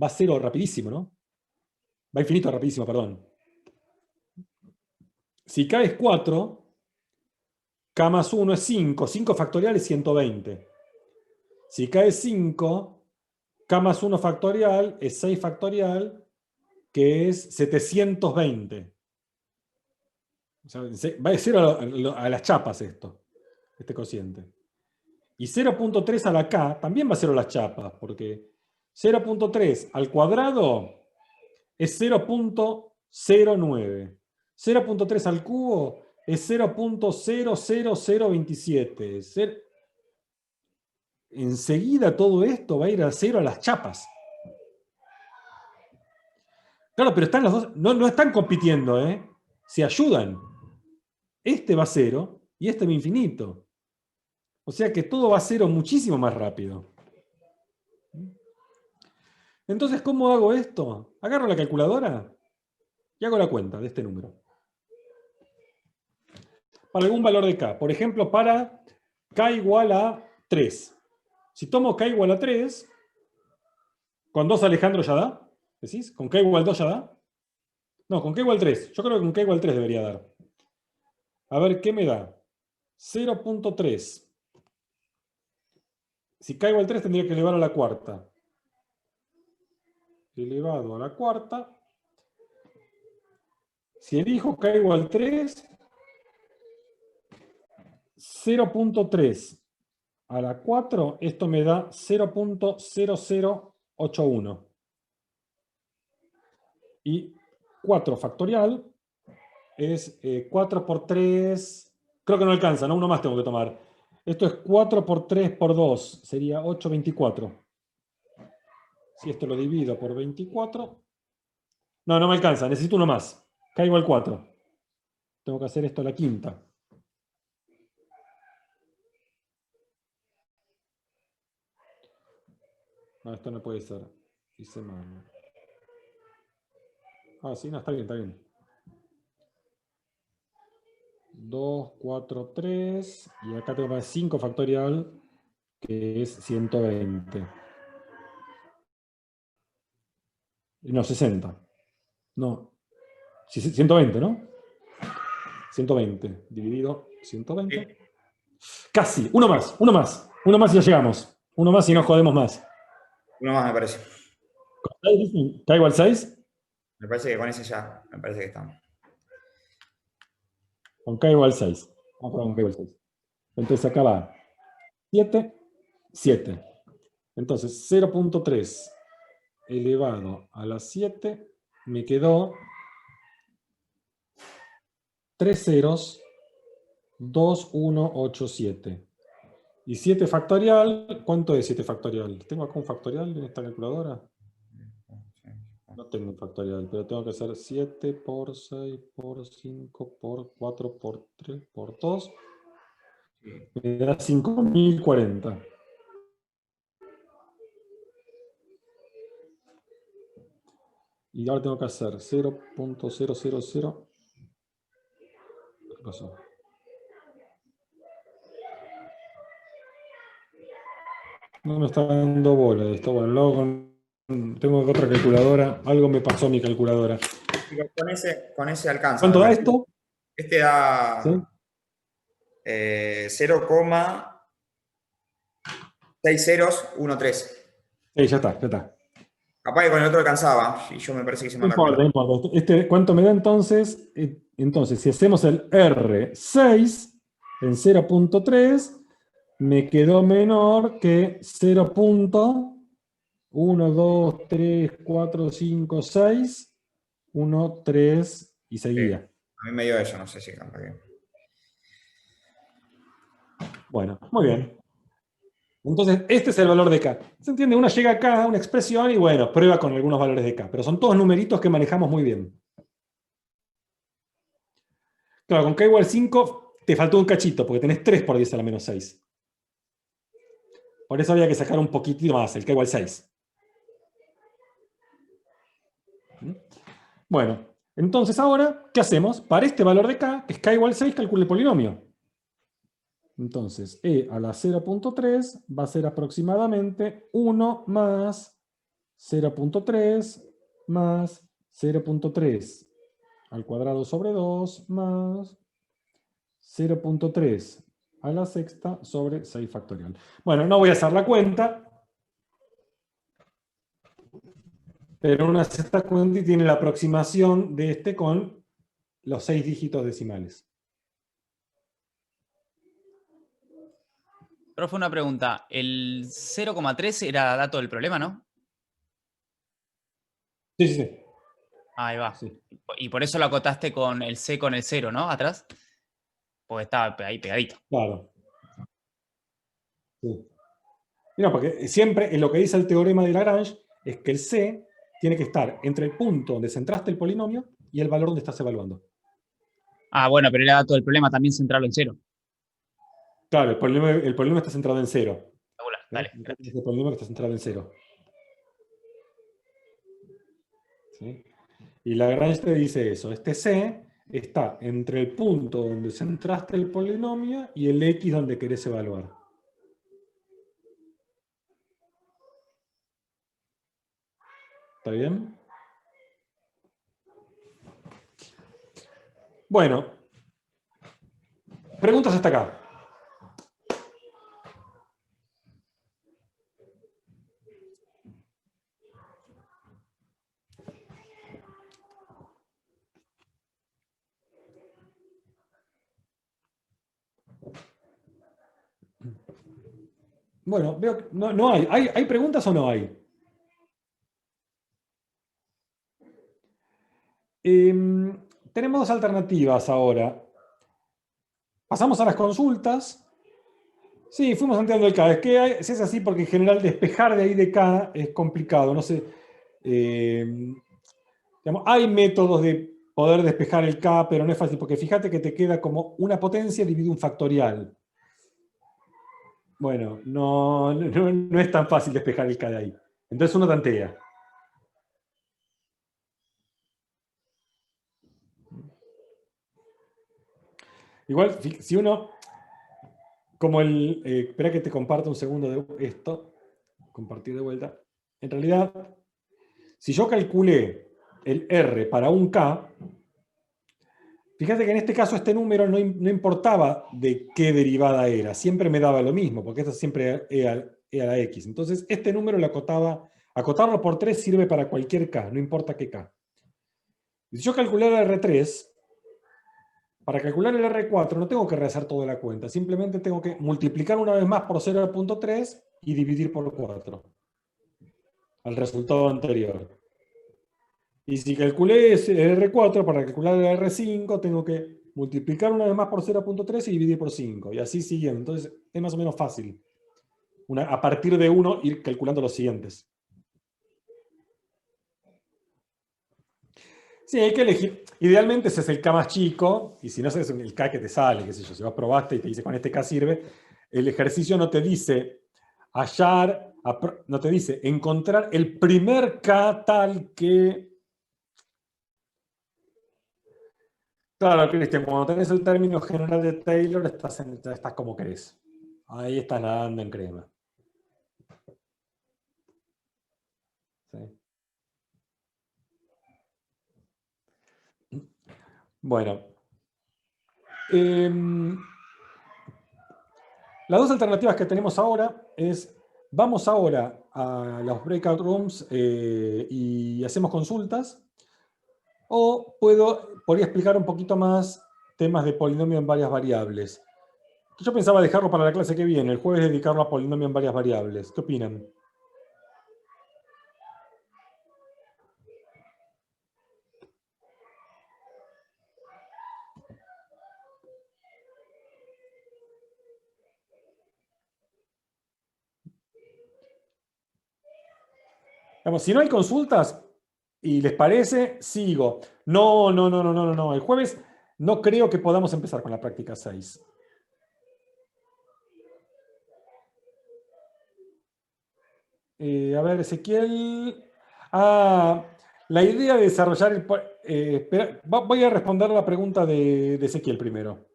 va a 0 rapidísimo, ¿no? Va a infinito rapidísimo, perdón. Si k es 4, k más 1 es 5, 5 factorial es 120. Si k es 5, k más 1 factorial es 6 factorial, que es 720. O sea, va de 0 a las chapas esto, este cociente. Y 0.3 a la k también va a 0 a las chapas, porque 0.3 al cuadrado es 0.09. 0.3 al cubo es 0.00027. Enseguida todo esto va a ir a 0 a las chapas. Claro, pero están los dos, no están compitiendo, ¿eh? Se ayudan. Este va a 0 y este va infinito. O sea que todo va a 0 muchísimo más rápido. Entonces, ¿cómo hago esto? Agarro la calculadora y hago la cuenta de este número. Para algún valor de k. Por ejemplo, para k igual a 3. Si tomo k igual a 3, ¿con 2 Alejandro ya da? ¿Decís? ¿Con k igual 2 ya da? No, con k igual 3. Yo creo que con k igual 3 debería dar. A ver, ¿qué me da? 0.3. Si k igual 3 tendría que elevar a la cuarta. Elevado a la cuarta. Si elijo k igual 3, 0.3 a la 4, esto me da 0.0081. Y 4 factorial es 4 por 3, creo que no alcanza, ¿no? Uno más tengo que tomar. Esto es 4 por 3 por 2, sería 8,24. Si esto lo divido por 24, no me alcanza, necesito uno más. K igual 4. Tengo que hacer esto a la quinta. No, esto no puede ser. Hice mal. Ah, sí, no, está bien, está bien. 2, 4, 3. Y acá tengo más 5 factorial, que es 120. No, 60. No. 120, ¿no? 120 dividido 120. Casi. Uno más y ya llegamos. Uno más y nos jodemos más. Uno más me parece. ¿Con 6 dicen? ¿K igual 6? Me parece que con ese ya, me parece que estamos. Con K igual 6. Vamos a probar con K igual 6. Entonces acá va 7, 7. Entonces 0.3 elevado a la 7 me quedó 3 ceros, 2, 1, 8, 7. Y 7 factorial, ¿cuánto es 7 factorial? ¿Tengo acá un factorial en esta calculadora? No tengo un factorial, pero tengo que hacer 7 por 6 por 5 por 4 por 3 por 2. Me da 5040. Y ahora tengo que hacer 0.000. ¿Qué pasó? No me está dando bola esto. Bueno, luego tengo otra calculadora. Algo me pasó a mi calculadora. Con ese alcanza. ¿Cuánto da esto? Este ¿Sí? da 0,6013. Sí, ya está, ya está. Capaz que con el otro alcanzaba. Y yo me parece que se No manda importa, no con importa. ¿Cuánto me da entonces? Entonces, si hacemos el R6 en 0.3, me quedó menor que 0.1, 2, 3, 4, 5, 6, 1, 3 y seguía. A mí me dio eso, no sé si capaz que. Bueno, muy bien. Entonces, este es el valor de K. ¿Se entiende? Uno llega acá a una expresión y bueno, prueba con algunos valores de K. Pero son todos numeritos que manejamos muy bien. Claro, con K igual 5 te faltó un cachito, porque tenés 3 por 10 a la menos 6. Por eso había que sacar un poquitito más, el K igual 6. Bueno, entonces ahora, ¿qué hacemos? Para este valor de K, que es K igual 6, calcule el polinomio. Entonces, E a la 0.3 va a ser aproximadamente 1 más 0.3 más 0.3 al cuadrado sobre 2 más 0.3 a la sexta sobre 6 factorial. Bueno, no voy a hacer la cuenta, pero uno hace esta cuenta y tiene la aproximación de este con los 6 dígitos decimales. Profe, una pregunta. El 0,3 era dato del problema, ¿no? Sí, sí, sí. Ahí va. Sí. Y por eso lo acotaste con el C con el 0, ¿no? Atrás. Porque estaba ahí pegadito. Claro. Sí. Mira, porque siempre en lo que dice el teorema de Lagrange es que el C tiene que estar entre el punto donde centraste el polinomio y el valor donde estás evaluando. Ah, bueno, pero era dato del problema también centrarlo en 0. Claro, el polinomio está centrado en 0. Dale, gracias. El polinomio está centrado en 0. ¿Sí? Y Lagrange te dice eso. Este C está entre el punto donde centraste el polinomio y el X donde querés evaluar. ¿Está bien? Bueno. Preguntas hasta acá. Bueno, veo que no hay. ¿Hay preguntas o no hay? Tenemos dos alternativas ahora. Pasamos a las consultas. Sí, fuimos ampliando el K. Es que si es así, porque en general despejar de ahí de K es complicado. No sé. Digamos, hay métodos de poder despejar el K, pero no es fácil, porque fíjate que te queda como una potencia dividido un factorial. Bueno, no es tan fácil despejar el K de ahí. Entonces uno tantea. Igual, si uno, como espera que te comparta un segundo de esto, compartir de vuelta. En realidad, si yo calculé el R para un K, fíjate que en este caso este número no importaba de qué derivada era, siempre me daba lo mismo, porque esto siempre a la x. Entonces, este número lo acotarlo por 3 sirve para cualquier k, no importa qué k. Si yo calcular el R3, para calcular el R4 no tengo que rehacer toda la cuenta, simplemente tengo que multiplicar una vez más por 0.3 y dividir por 4 al resultado anterior. Y si calculé el R4, para calcular el R5 tengo que multiplicar una vez más por 0.3 y dividir por 5, y así siguiendo. Entonces es más o menos fácil. A partir de 1 ir calculando los siguientes. Sí, hay que elegir. Idealmente ese es el K más chico, y si no, ese es el K que te sale, qué sé yo. Si vos probaste y te dice con este K sirve, el ejercicio no te dice hallar, no te dice encontrar el primer K tal que... Claro, Cristian, cuando tenés el término general de Taylor, estás como querés. Ahí estás nadando en crema. ¿Sí? Bueno. Las dos alternativas que tenemos ahora es, vamos ahora a los breakout rooms y hacemos consultas, o podría explicar un poquito más temas de polinomio en varias variables. Yo pensaba dejarlo para la clase que viene, el jueves dedicarlo a polinomio en varias variables. ¿Qué opinan? Vamos, si no hay consultas y les parece, sigo. No. El jueves no creo que podamos empezar con la práctica 6. A ver, Ezequiel. La idea de desarrollar voy a responder la pregunta de Ezequiel primero.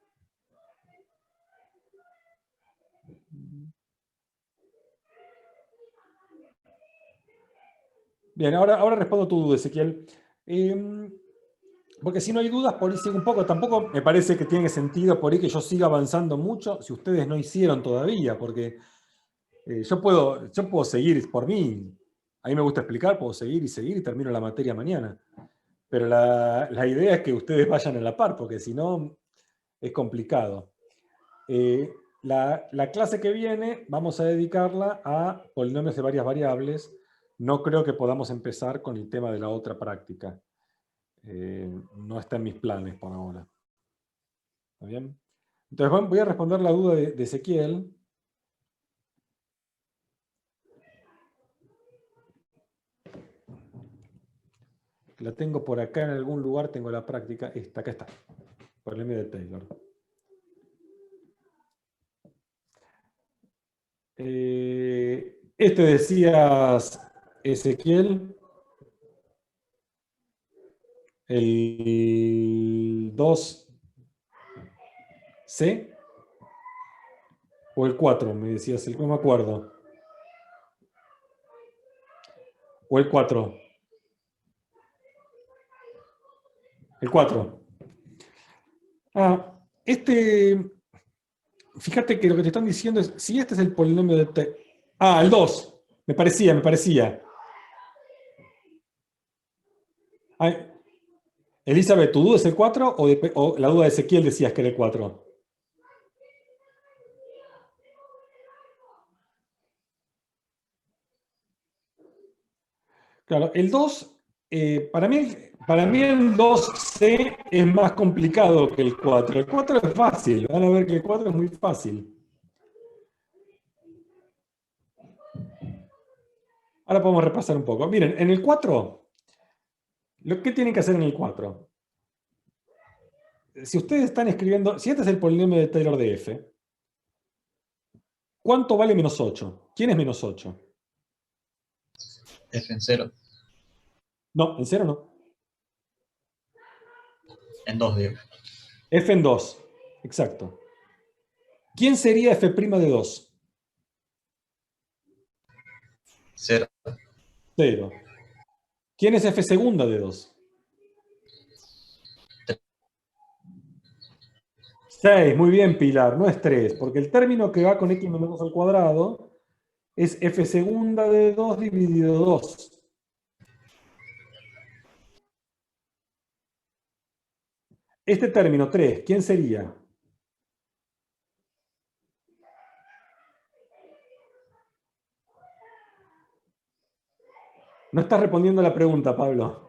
Bien, ahora respondo tu duda, Ezequiel. Porque si no hay dudas, por ahí sigo un poco. Tampoco me parece que tiene sentido por ahí que yo siga avanzando mucho si ustedes no hicieron todavía, porque yo puedo seguir por mí. A mí me gusta explicar, puedo seguir y termino la materia mañana. Pero la idea es que ustedes vayan a la par, porque si no es complicado. La clase que viene vamos a dedicarla a polinomios de varias variables. No creo que podamos empezar con el tema de la otra práctica. No está en mis planes por ahora. ¿Está bien? Entonces voy a responder la duda de Ezequiel. La tengo por acá en algún lugar, tengo la práctica. Acá está. Polinomio de Taylor. Este decías, Ezequiel, el 2C o el 4, me decías, no me acuerdo. O el 4. El 4. Fíjate que lo que te están diciendo es, si este es el polinomio de Taylor. El 2. Me parecía. Elizabeth, ¿tu duda es el 4 o la duda de Ezequiel decías que era el 4? Claro, el 2, para mí el 2C es más complicado que el 4. El 4 es fácil, van a ver que el 4 es muy fácil. Ahora podemos repasar un poco. Miren, en el 4, ¿qué tienen que hacer en el 4? Si ustedes están escribiendo, si este es el polinomio de Taylor de f, ¿cuánto vale menos 8? ¿Quién es menos 8? F en 0. No, en 0 no. En 2, digo. F en 2, exacto. ¿Quién sería f' de 2? 0. 0. ¿Quién es f segunda de 2? 6, muy bien, Pilar, no es 3, porque el término que va con x menos 2 al cuadrado es f segunda de 2 dividido 2. Este término 3, ¿quién sería? No estás respondiendo a la pregunta, Pablo.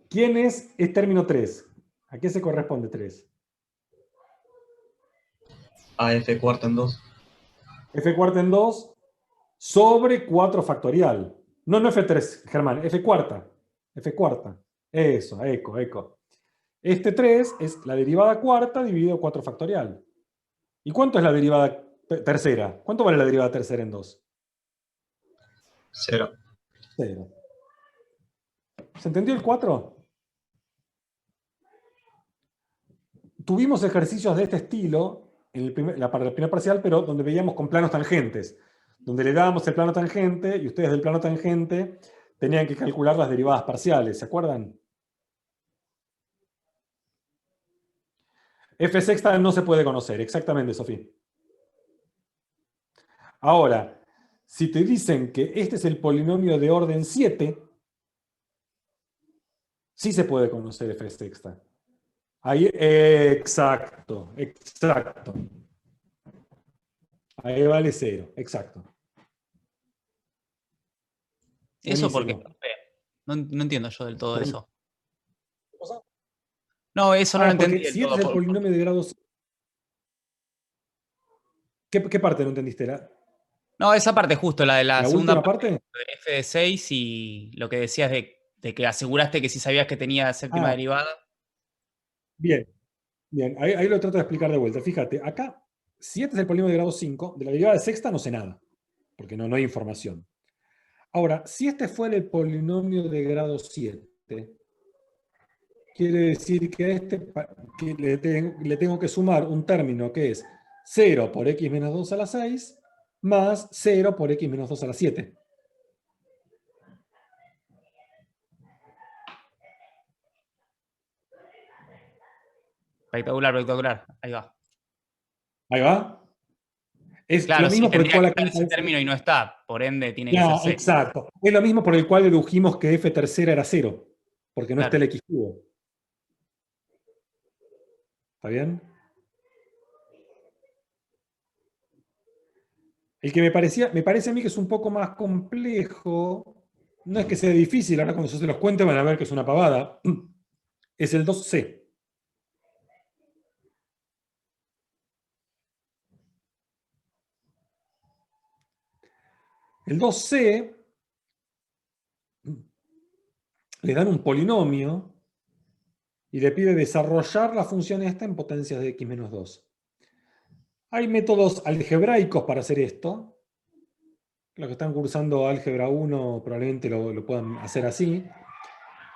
¿Quién es término 3? ¿A qué se corresponde 3? A F cuarta en 2. F cuarta en 2 sobre 4 factorial. No, no F3, Germán, F cuarta. F cuarta. Eso, eco. Este 3 es la derivada cuarta dividido 4 factorial. ¿Y cuánto es la derivada tercera? ¿Cuánto vale la derivada tercera en 2? 0. 0. ¿Se entendió el 4? Tuvimos ejercicios de este estilo para el primer parcial, pero donde veíamos con planos tangentes, donde le dábamos el plano tangente y ustedes del plano tangente tenían que calcular las derivadas parciales, ¿se acuerdan? F sexta no se puede conocer, exactamente, Sofía. Ahora, si te dicen que este es el polinomio de orden 7, sí se puede conocer F sexta. Ahí, exacto. Ahí vale 0, exacto. ¿Eso por qué, Buenísimo. profe? No entiendo yo del todo ¿Qué eso. cosa? No, eso no lo entendí Porque del si este todo. es el polinomio de grado 7. ¿Qué parte no entendiste? No, esa parte justo, la de la ¿La segunda última parte, parte? de F de 6 y lo que decías de que aseguraste que si sabías que tenía séptima Ah, derivada. bien. Ahí lo trato de explicar de vuelta. Fíjate, acá, si este es el polinomio de grado 5, de la derivada de sexta no sé nada, porque no hay información. Ahora, si este fuera el polinomio de grado 7, quiere decir que a que le tengo que sumar un término que es 0 por x menos 2 a la 6 más 0 por x menos 2 a la 7. Espectacular. Ahí va. Ahí va. Es lo Claro, sí, mismo por el tendría cual que acá estar ese término y no está. Por ende, tiene que ser Ya, 6. exacto. Es lo mismo por el cual dedujimos que f tercera era 0, porque no está Claro. el x cubo. ¿Está bien? El que me parece a mí que es un poco más complejo, no es que sea difícil, ahora cuando yo se los cuente van a ver que es una pavada, es el 2c. El 2c le dan un polinomio y le pide desarrollar la función esta en potencias de x menos 2. Hay métodos algebraicos para hacer esto. Los que están cursando álgebra 1 probablemente lo puedan hacer así,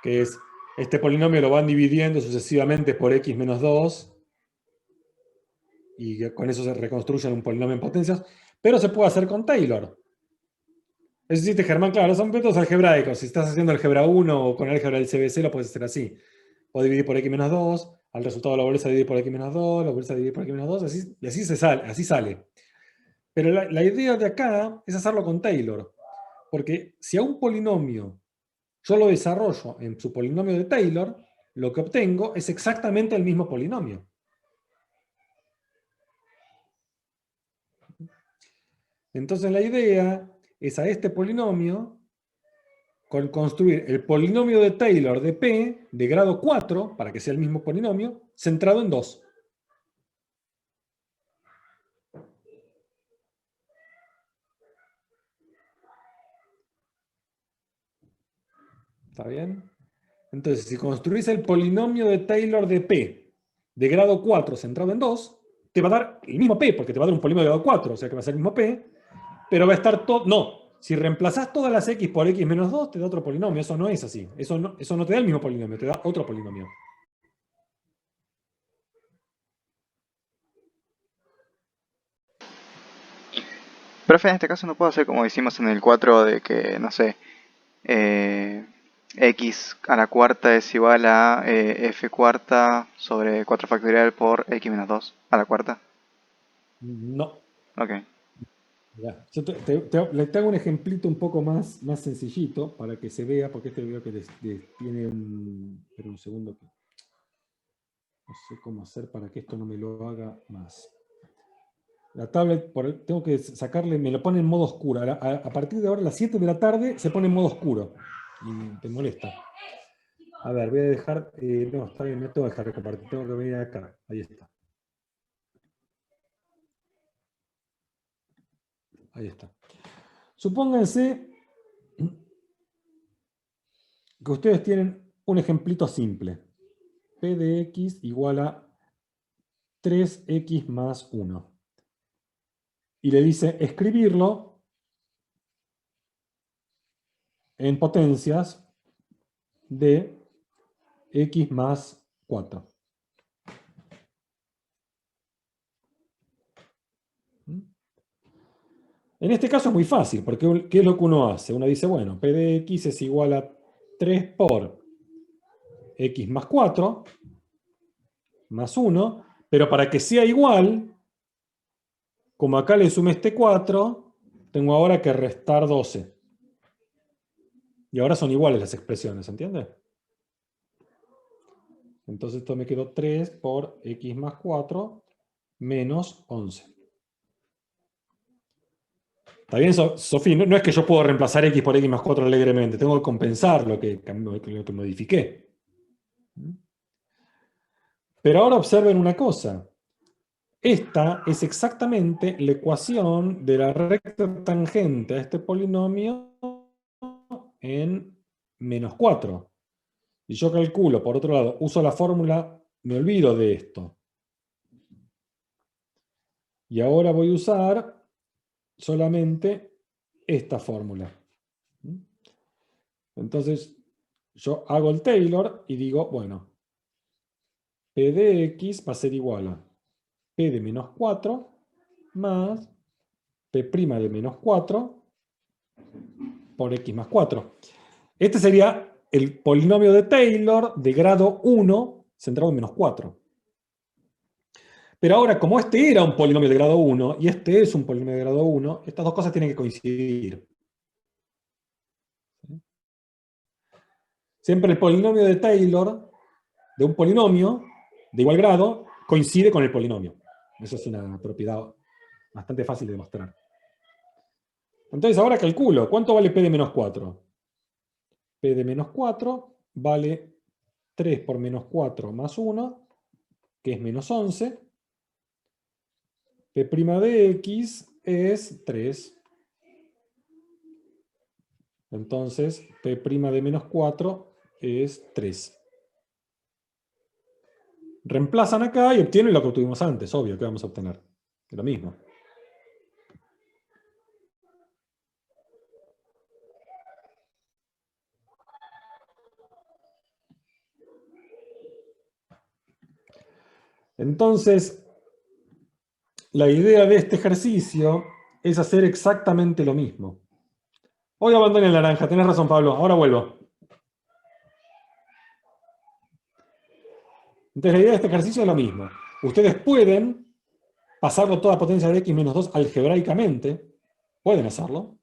que es este polinomio lo van dividiendo sucesivamente por x menos 2 y con eso se reconstruyen un polinomio en potencias, pero se puede hacer con Taylor. Eso sí, Germán, claro, son métodos algebraicos. Si estás haciendo álgebra 1 o con álgebra del CBC lo puedes hacer así. O dividir por x menos 2, al resultado lo volvés a dividir por x menos 2, lo volvés a dividir por x menos 2, y así así sale. Pero la idea de acá es hacerlo con Taylor. Porque si a un polinomio yo lo desarrollo en su polinomio de Taylor, lo que obtengo es exactamente el mismo polinomio. Entonces la idea es a este polinomio construir el polinomio de Taylor de P de grado 4, para que sea el mismo polinomio, centrado en 2. ¿Está bien? Entonces, si construís el polinomio de Taylor de P de grado 4 centrado en 2, te va a dar el mismo P, porque te va a dar un polinomio de grado 4, o sea que va a ser el mismo P, pero va a estar todo... No, si reemplazás todas las x por x menos 2, te da otro polinomio. Eso no es así. Eso no te da el mismo polinomio, te da otro polinomio. Profe, en este caso no puedo hacer como hicimos en el 4 de que, no sé, x a la cuarta es igual a f cuarta sobre 4 factorial por x menos 2 a la cuarta. No, Ok. Mirá, yo le hago un ejemplito un poco más sencillito para que se vea, porque este veo que tiene un... Espera un segundo. No sé cómo hacer para que esto no me lo haga más. La tablet, tengo que sacarle, me lo pone en modo oscuro. A partir de ahora, a las 7 de la tarde, se pone en modo oscuro. Y te molesta. A ver, voy a dejar... no, está bien, no tengo que dejar de compartir. Tengo que venir acá. Ahí está. Ahí está. Supónganse que ustedes tienen un ejemplito simple. P de x igual a 3x más 1. Y le dice escribirlo en potencias de x más 4. En este caso es muy fácil, porque ¿qué es lo que uno hace? Uno dice, bueno, p de x es igual a 3 por x más 4 más 1, pero para que sea igual, como acá le sumé este 4, tengo ahora que restar 12. Y ahora son iguales las expresiones, ¿entiende? Entonces esto me quedó 3 por x más 4 menos 11. ¿Está bien, Sofía? No es que yo puedo reemplazar x por x más 4 alegremente. Tengo que compensar lo que modifiqué. Pero ahora observen una cosa. Esta es exactamente la ecuación de la recta tangente a este polinomio en menos 4. Y yo calculo, por otro lado, uso la fórmula, me olvido de esto. Y ahora voy a usar solamente esta fórmula. Entonces, yo hago el Taylor y digo, bueno, P de x va a ser igual a P de menos 4 más P' de menos 4 por x más 4. Este sería el polinomio de Taylor de grado 1 centrado en menos 4. Pero ahora, como este era un polinomio de grado 1 y este es un polinomio de grado 1, estas dos cosas tienen que coincidir. Siempre el polinomio de Taylor, de un polinomio de igual grado, coincide con el polinomio. Eso es una propiedad bastante fácil de demostrar. Entonces ahora calculo, ¿cuánto vale P de menos 4? P de menos 4 vale 3 por menos 4 más 1, que es menos 11. P' de x es 3. Entonces, P' de menos 4 es 3. Reemplazan acá y obtienen lo que obtuvimos antes, obvio, que vamos a obtener. Lo mismo. Entonces, la idea de este ejercicio es hacer exactamente lo mismo. Hoy abandoné el naranja, tenés razón, Pablo, ahora vuelvo. Entonces, la idea de este ejercicio es lo mismo. Ustedes pueden pasarlo toda potencia de x menos 2 algebraicamente, pueden hacerlo,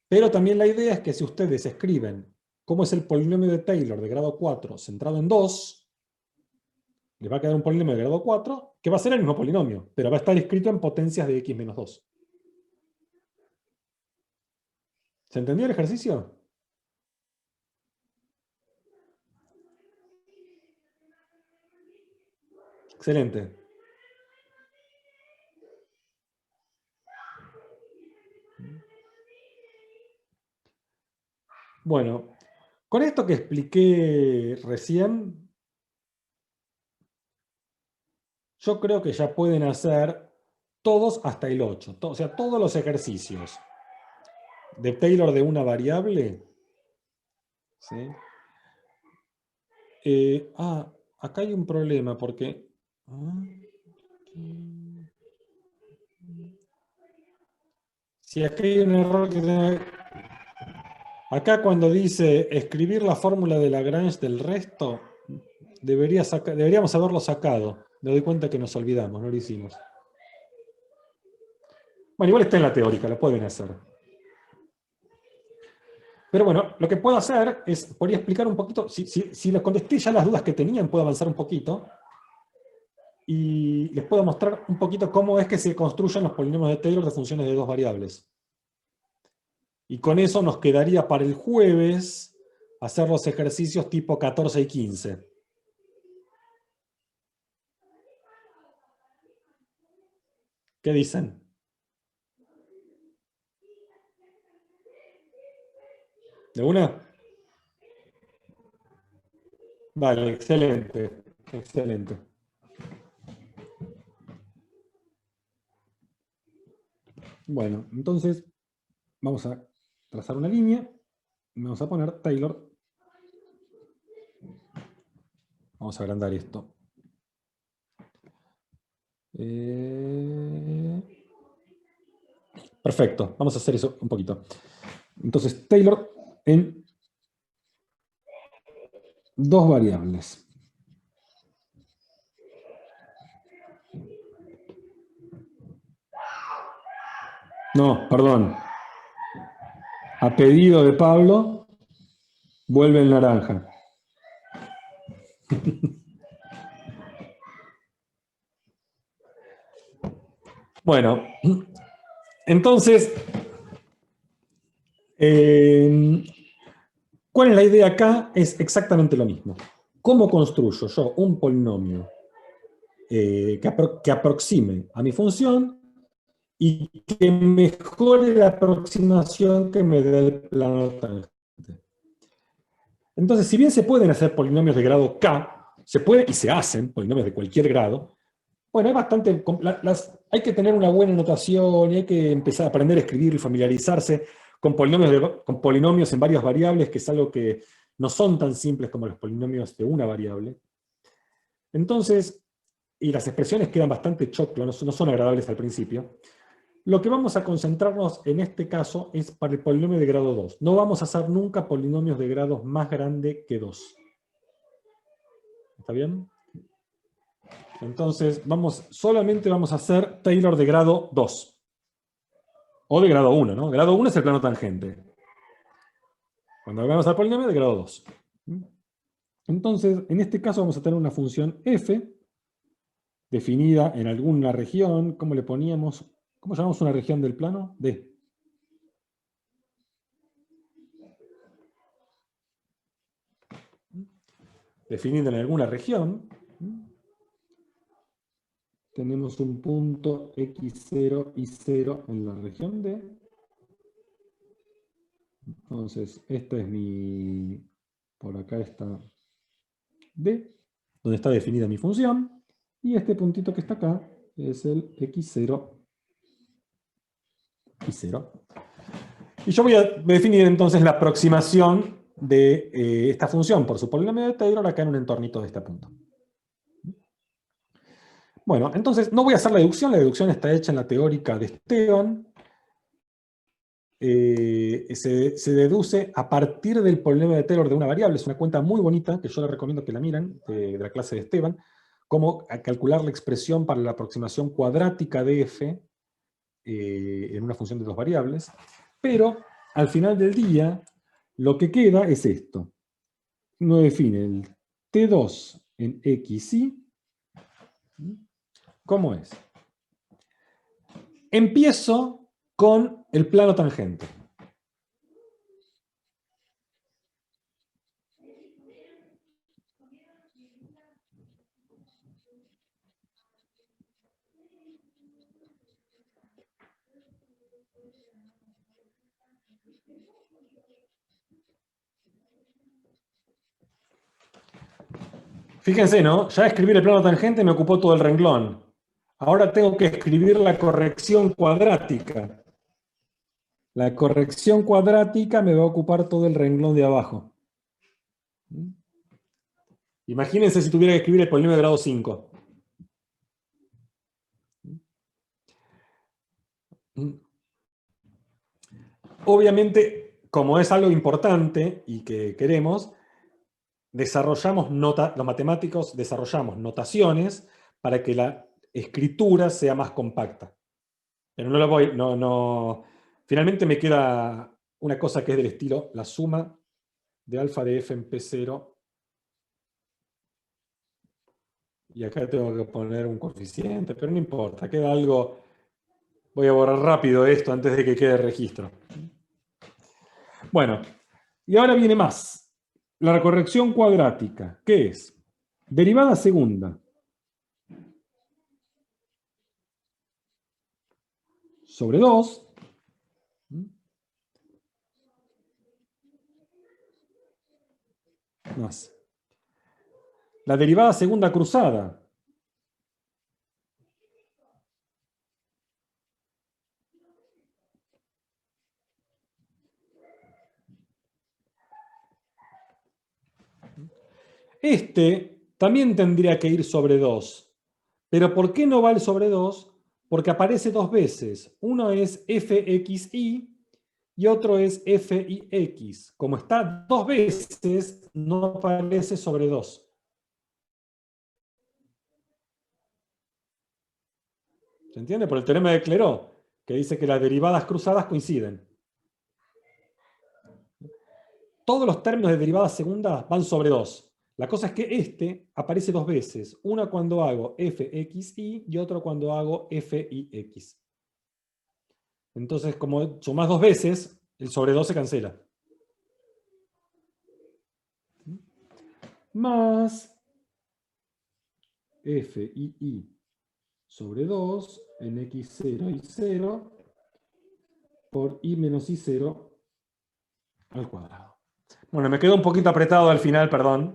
pero también la idea es que si ustedes escriben cómo es el polinomio de Taylor de grado 4 centrado en 2, les va a quedar un polinomio de grado 4 que va a ser el mismo polinomio, pero va a estar escrito en potencias de x menos 2. ¿Se entendió el ejercicio? Excelente. Bueno, con esto que expliqué recién, yo creo que ya pueden hacer todos hasta el 8. O sea, todos los ejercicios de Taylor de una variable. ¿Sí? Acá hay un problema porque... Si aquí hay un error que... Acá cuando dice escribir la fórmula de Lagrange del resto, deberíamos haberlo sacado. Me doy cuenta que nos olvidamos, no lo hicimos. Bueno, igual está en la teórica, la pueden hacer. Pero bueno, lo que puedo hacer es, podría explicar un poquito, si les contesté ya las dudas que tenían, puedo avanzar un poquito. Y les puedo mostrar un poquito cómo es que se construyen los polinomios de Taylor de funciones de dos variables. Y con eso nos quedaría para el jueves hacer los ejercicios tipo 14 y 15. ¿Qué dicen? ¿De una? Vale, excelente. Excelente. Bueno, entonces vamos a trazar una línea. Vamos a poner Taylor. Vamos a agrandar esto. Perfecto, vamos a hacer eso un poquito. Entonces, Taylor en dos variables. No, perdón. A pedido de Pablo, vuelve el naranja. Bueno, entonces, ¿cuál es la idea acá? Es exactamente lo mismo. ¿Cómo construyo yo un polinomio que aproxime a mi función y que mejore la aproximación que me dé el plano tangente? Entonces, si bien se pueden hacer polinomios de grado K, se puede y se hacen polinomios de cualquier grado, bueno, es bastante, hay que tener una buena notación y hay que empezar a aprender a escribir y familiarizarse con polinomios en varias variables, que es algo que no son tan simples como los polinomios de una variable. Entonces, y las expresiones quedan bastante choclo, no son agradables al principio. Lo que vamos a concentrarnos en este caso es para el polinomio de grado 2. No vamos a hacer nunca polinomios de grados más grande que 2. ¿Está bien? Entonces, solamente vamos a hacer Taylor de grado 2. O de grado 1, ¿no? Grado 1 es el plano tangente. Cuando vamos al polinomio de grado 2. Entonces, en este caso vamos a tener una función f, definida en alguna región. ¿Cómo le poníamos? ¿Cómo llamamos una región del plano? D. Definida en alguna región. Tenemos un punto x0 y 0 en la región D. Entonces, esta es mi... Por acá está D, donde está definida mi función. Y este puntito que está acá es el x0 y 0. Y yo voy a definir entonces la aproximación de esta función por su polinomio de Taylor acá en un entornito de este punto. Bueno, entonces no voy a hacer la deducción está hecha en la teórica de Esteban. Se deduce a partir del polinomio de Taylor de una variable. Es una cuenta muy bonita, que yo les recomiendo que la miren, de la clase de Esteban, cómo calcular la expresión para la aproximación cuadrática de f en una función de dos variables. Pero, al final del día, lo que queda es esto. Uno define el T2 en xy. ¿Cómo es? Empiezo con el plano tangente. Fíjense, ¿no? Ya escribir el plano tangente me ocupó todo el renglón. Ahora tengo que escribir la corrección cuadrática. La corrección cuadrática me va a ocupar todo el renglón de abajo. Imagínense si tuviera que escribir el polinomio de grado 5. Obviamente, como es algo importante y que queremos, los matemáticos desarrollamos notaciones para que la escritura sea más compacta. Pero no lo voy, no. Finalmente me queda una cosa que es del estilo la suma de alfa de f en P0. Y acá tengo que poner un coeficiente, pero no importa, queda algo. Voy a borrar rápido esto antes de que quede registro. Bueno, y ahora viene más. La corrección cuadrática, ¿qué es? Derivada segunda sobre 2 más la derivada segunda cruzada también tendría que ir sobre 2. Pero ¿por qué no va el sobre 2? Porque aparece dos veces. Uno es fxy y otro es fix. Como está dos veces, no aparece sobre 2. ¿Se entiende? Por el teorema de Clairaut, que dice que las derivadas cruzadas coinciden. Todos los términos de derivadas segundas van sobre 2. La cosa es que aparece dos veces. Una cuando hago fxy y otro cuando hago fix. Entonces, como sumás dos veces, el sobre 2 se cancela. Más fii sobre 2 en x0 y 0 por i menos i0 al cuadrado. Bueno, me quedó un poquito apretado al final, perdón.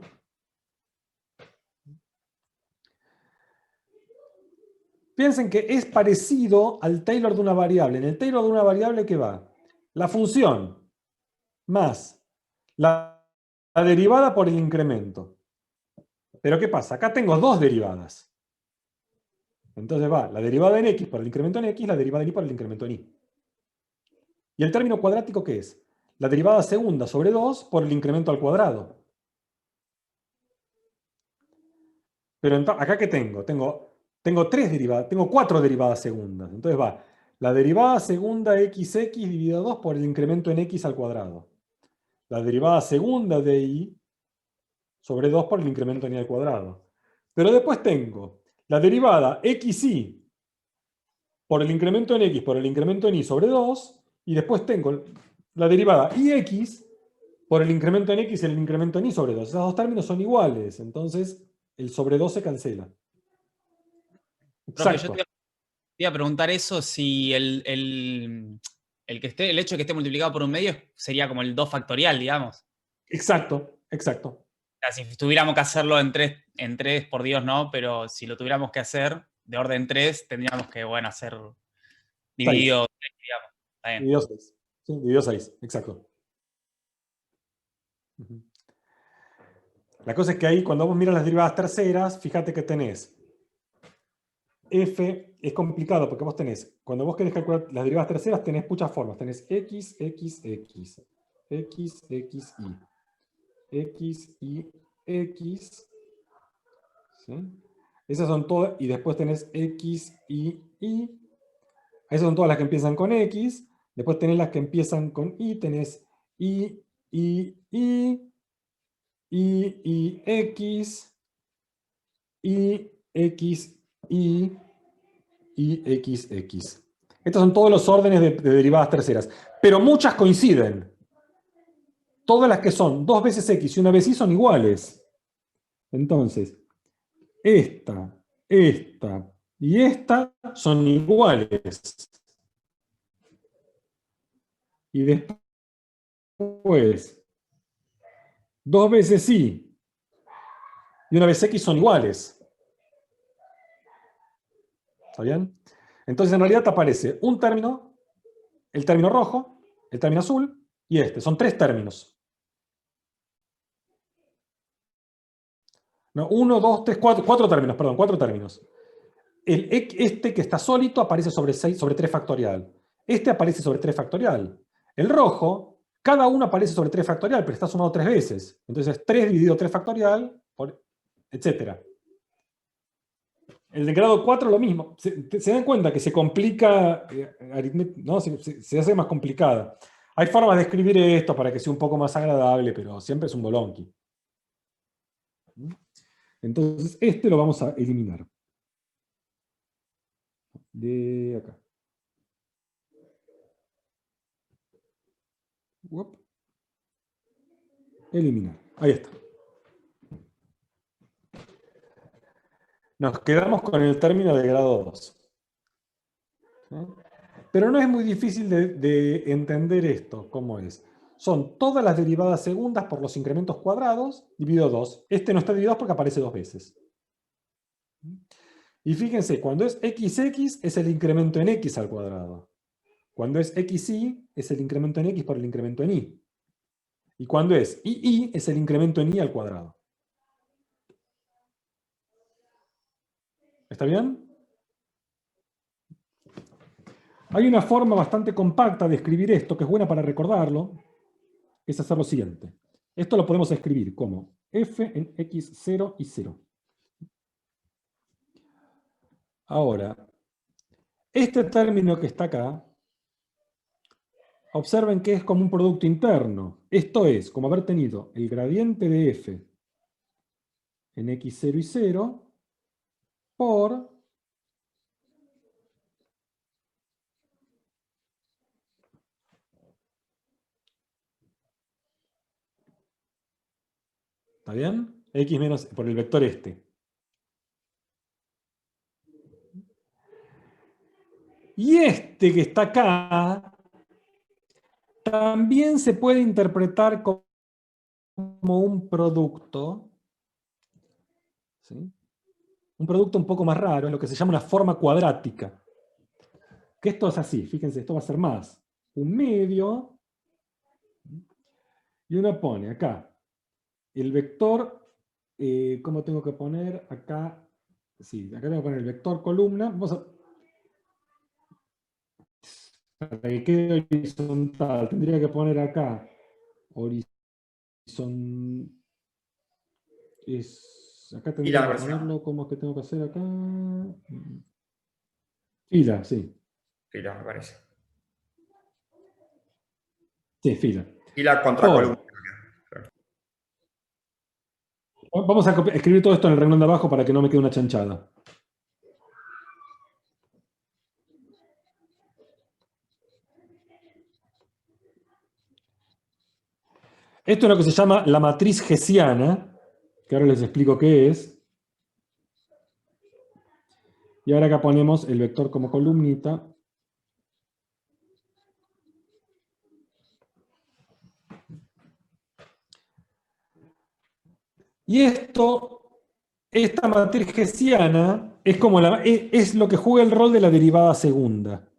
Piensen que es parecido al Taylor de una variable. En el Taylor de una variable, ¿qué va? La función más la derivada por el incremento. Pero ¿qué pasa? Acá tengo dos derivadas. Entonces va la derivada en x por el incremento en x, la derivada en y por el incremento en y. ¿Y el término cuadrático qué es? La derivada segunda sobre 2 por el incremento al cuadrado. Pero acá ¿qué tengo? Tengo tres derivadas, tengo cuatro derivadas segundas. Entonces va la derivada segunda xx dividida 2 por el incremento en x al cuadrado. La derivada segunda de y sobre 2 por el incremento en y al cuadrado. Pero después tengo la derivada xy por el incremento en x por el incremento en y sobre 2, y después tengo la derivada ix por el incremento en x y el incremento en y sobre 2. Esos dos términos son iguales, entonces el sobre 2 se cancela. Profe, Exacto. yo te iba a preguntar eso, si el hecho de que esté multiplicado por un medio sería como el 2 factorial, digamos. Exacto, exacto. O sea, si tuviéramos que hacerlo en 3, por Dios no, pero si lo tuviéramos que hacer de orden 3, tendríamos que, bueno, hacer dividido 3, digamos. Está bien. Dividido 6. Sí, dividido 6, exacto. La cosa es que ahí, cuando vos miras las derivadas terceras, fíjate que tenés f, es complicado porque vos tenés, cuando vos querés calcular las derivadas terceras, tenés muchas formas. Tenés x, x, x, x, x, y, x, y, x. ¿Sí? Esas son todas, y después tenés x, y. Esas son todas las que empiezan con x. Después tenés las que empiezan con y, tenés y, x, x, y x, x. Estos son todos los órdenes de derivadas terceras. Pero muchas coinciden. Todas las que son dos veces x y una vez y son iguales. Entonces, esta y esta son iguales. Y después, dos veces y una vez x son iguales. ¿Está bien? Entonces en realidad te aparece un término, el término rojo, el término azul y este. Son tres términos. No, 1, 2, 3, 4 términos, perdón, 4 términos. Este que está sólido aparece sobre 3 factorial. Este aparece sobre 3 factorial. El rojo, cada uno aparece sobre 3 factorial, pero está sumado 3 veces. Entonces 3 dividido 3 factorial, etc. El de grado 4 lo mismo. Se dan cuenta que se complica, ¿no? Se hace más complicada. Hay formas de escribir esto para que sea un poco más agradable, pero siempre es un bolonqui. Entonces, este lo vamos a eliminar. De acá. Uop. Eliminar. Ahí está. Nos quedamos con el término de grado 2. ¿Sí? Pero no es muy difícil de entender esto, ¿cómo es? Son todas las derivadas segundas por los incrementos cuadrados, dividido 2. Este no está dividido porque aparece 2 veces. Y fíjense, cuando es xx es el incremento en x al cuadrado. Cuando es xy es el incremento en x por el incremento en y. Y cuando es y es el incremento en y al cuadrado. ¿Está bien? Hay una forma bastante compacta de escribir esto, que es buena para recordarlo, que es hacer lo siguiente. Esto lo podemos escribir como f en x0 y 0. Ahora, este término que está acá, observen que es como un producto interno. Esto es como haber tenido el gradiente de f en x0 y 0 por ¿está bien? X menos por el vector este. Y este que está acá también se puede interpretar como un producto, ¿sí? Un producto un poco más raro, es lo que se llama una forma cuadrática. Que esto es así, fíjense, esto va a ser más un medio, y uno pone acá el vector, ¿cómo tengo que poner? Acá, sí, acá tengo que poner el vector columna, vamos a, para que quede horizontal, tendría que poner acá acá Y la tendría que versión. ponerlo, ¿cómo es que tengo que hacer acá? Fila, sí. Fila, me parece. Sí, fila. Fila contra columna. Vamos a escribir todo esto en el renglón de abajo para que no me quede una chanchada. Esto es lo que se llama la matriz hessiana, que ahora les explico qué es. Y ahora acá ponemos el vector como columnita. Y esta matriz hessiana es, como es lo que juega el rol de la derivada segunda.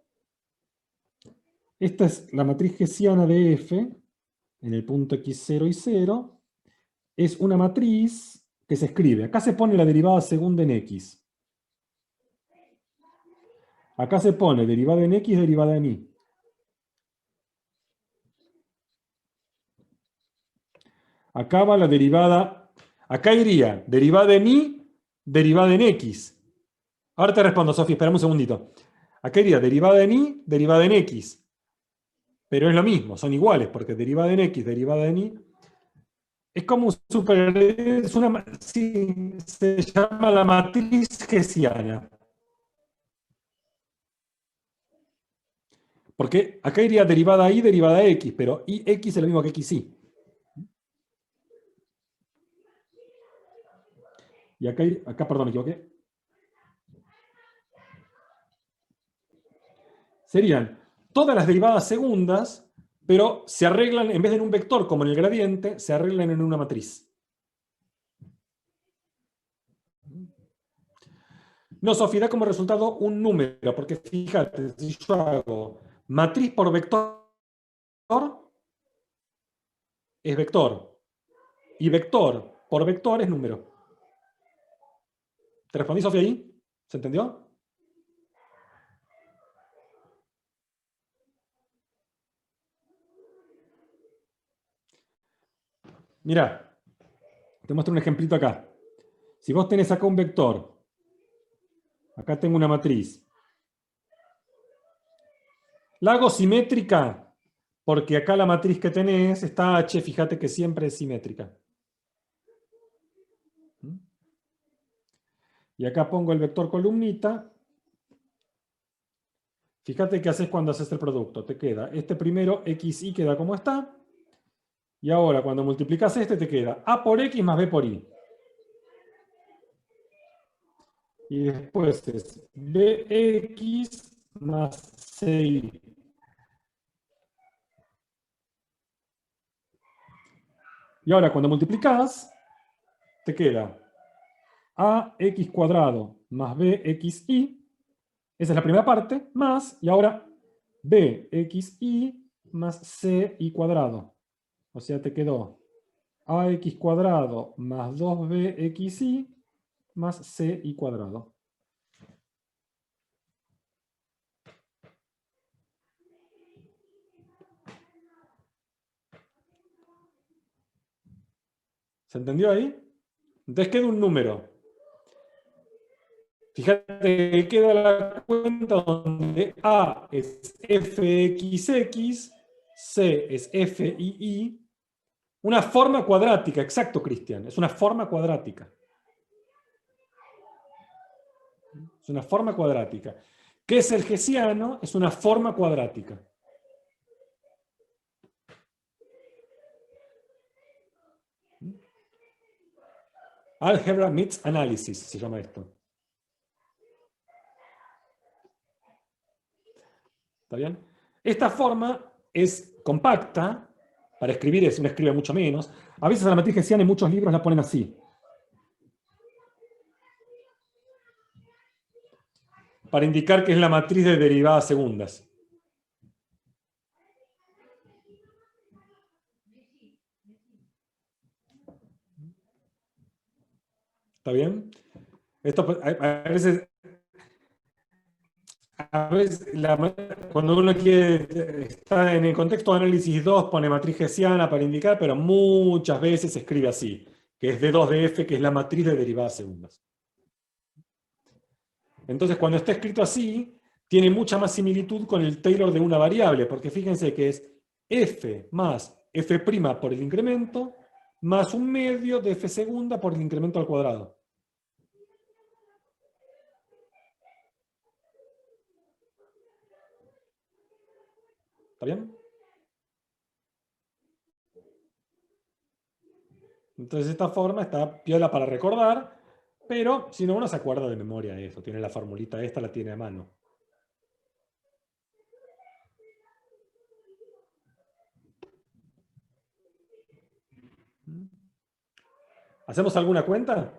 Esta es la matriz hessiana de f en el punto x0 y 0. Es una matriz que se escribe. Acá se pone la derivada segunda en x. Acá se pone derivada en x, derivada en y. Acá va la derivada. Acá iría derivada en y, derivada en x. Ahora te respondo, Sofía, espera un segundito. Acá iría derivada en y, derivada en x. Pero es lo mismo, son iguales, porque derivada en x, derivada en y. Es como un sí, se llama la matriz hessiana. Porque acá iría derivada y, derivada x, pero ix es lo mismo que xy. Y acá, perdón, me equivoqué. Serían todas las derivadas segundas, pero se arreglan, en vez de en un vector como en el gradiente, se arreglan en una matriz. No, Sofía, da como resultado un número, porque fíjate, si yo hago matriz por vector, es vector. Y vector por vector es número. ¿Te respondí, Sofía, ahí? ¿Se entendió? Mirá, te muestro un ejemplito acá. Si vos tenés acá un vector Acá tengo una matriz. La hago simétrica porque acá la matriz que tenés, esta H, fíjate que siempre es simétrica. Y acá pongo el vector columnita. Fíjate qué haces cuando haces el producto. Te queda este primero, xy queda como está. Y ahora cuando multiplicas este te queda a por x más b por y. Y después es bx más ci. Y ahora cuando multiplicas, te queda ax cuadrado más bxy. Esa es la primera parte, más, y ahora bxy más ci cuadrado. O sea, te quedó ax cuadrado más 2bxy más ci cuadrado. ¿Se entendió ahí? Entonces queda un número. Fíjate que queda la cuenta donde A es fxx, C es fii. Una forma cuadrática, exacto, Cristian. Es una forma cuadrática. Es una forma cuadrática. ¿Qué es el hessiano? Es una forma cuadrática. Algebra meets analysis se llama esto. ¿Está bien? Esta forma es compacta. Para escribir uno escribe mucho menos. A veces a la matriz hessiana en muchos libros la ponen así. Para indicar que es la matriz de derivadas segundas. ¿Está bien? Esto a veces cuando uno quiere estar en el contexto de análisis 2 pone matriz hessiana para indicar, pero muchas veces se escribe así, que es D2 de F, que es la matriz de derivadas segundas. Entonces, cuando está escrito así, tiene mucha más similitud con el Taylor de una variable, porque fíjense que es F más F' por el incremento, más un medio de F segunda por el incremento al cuadrado. ¿Está bien? Entonces esta forma está piola para recordar, pero si no uno se acuerda de memoria de eso, tiene la formulita esta, la tiene a mano. ¿Hacemos alguna cuenta?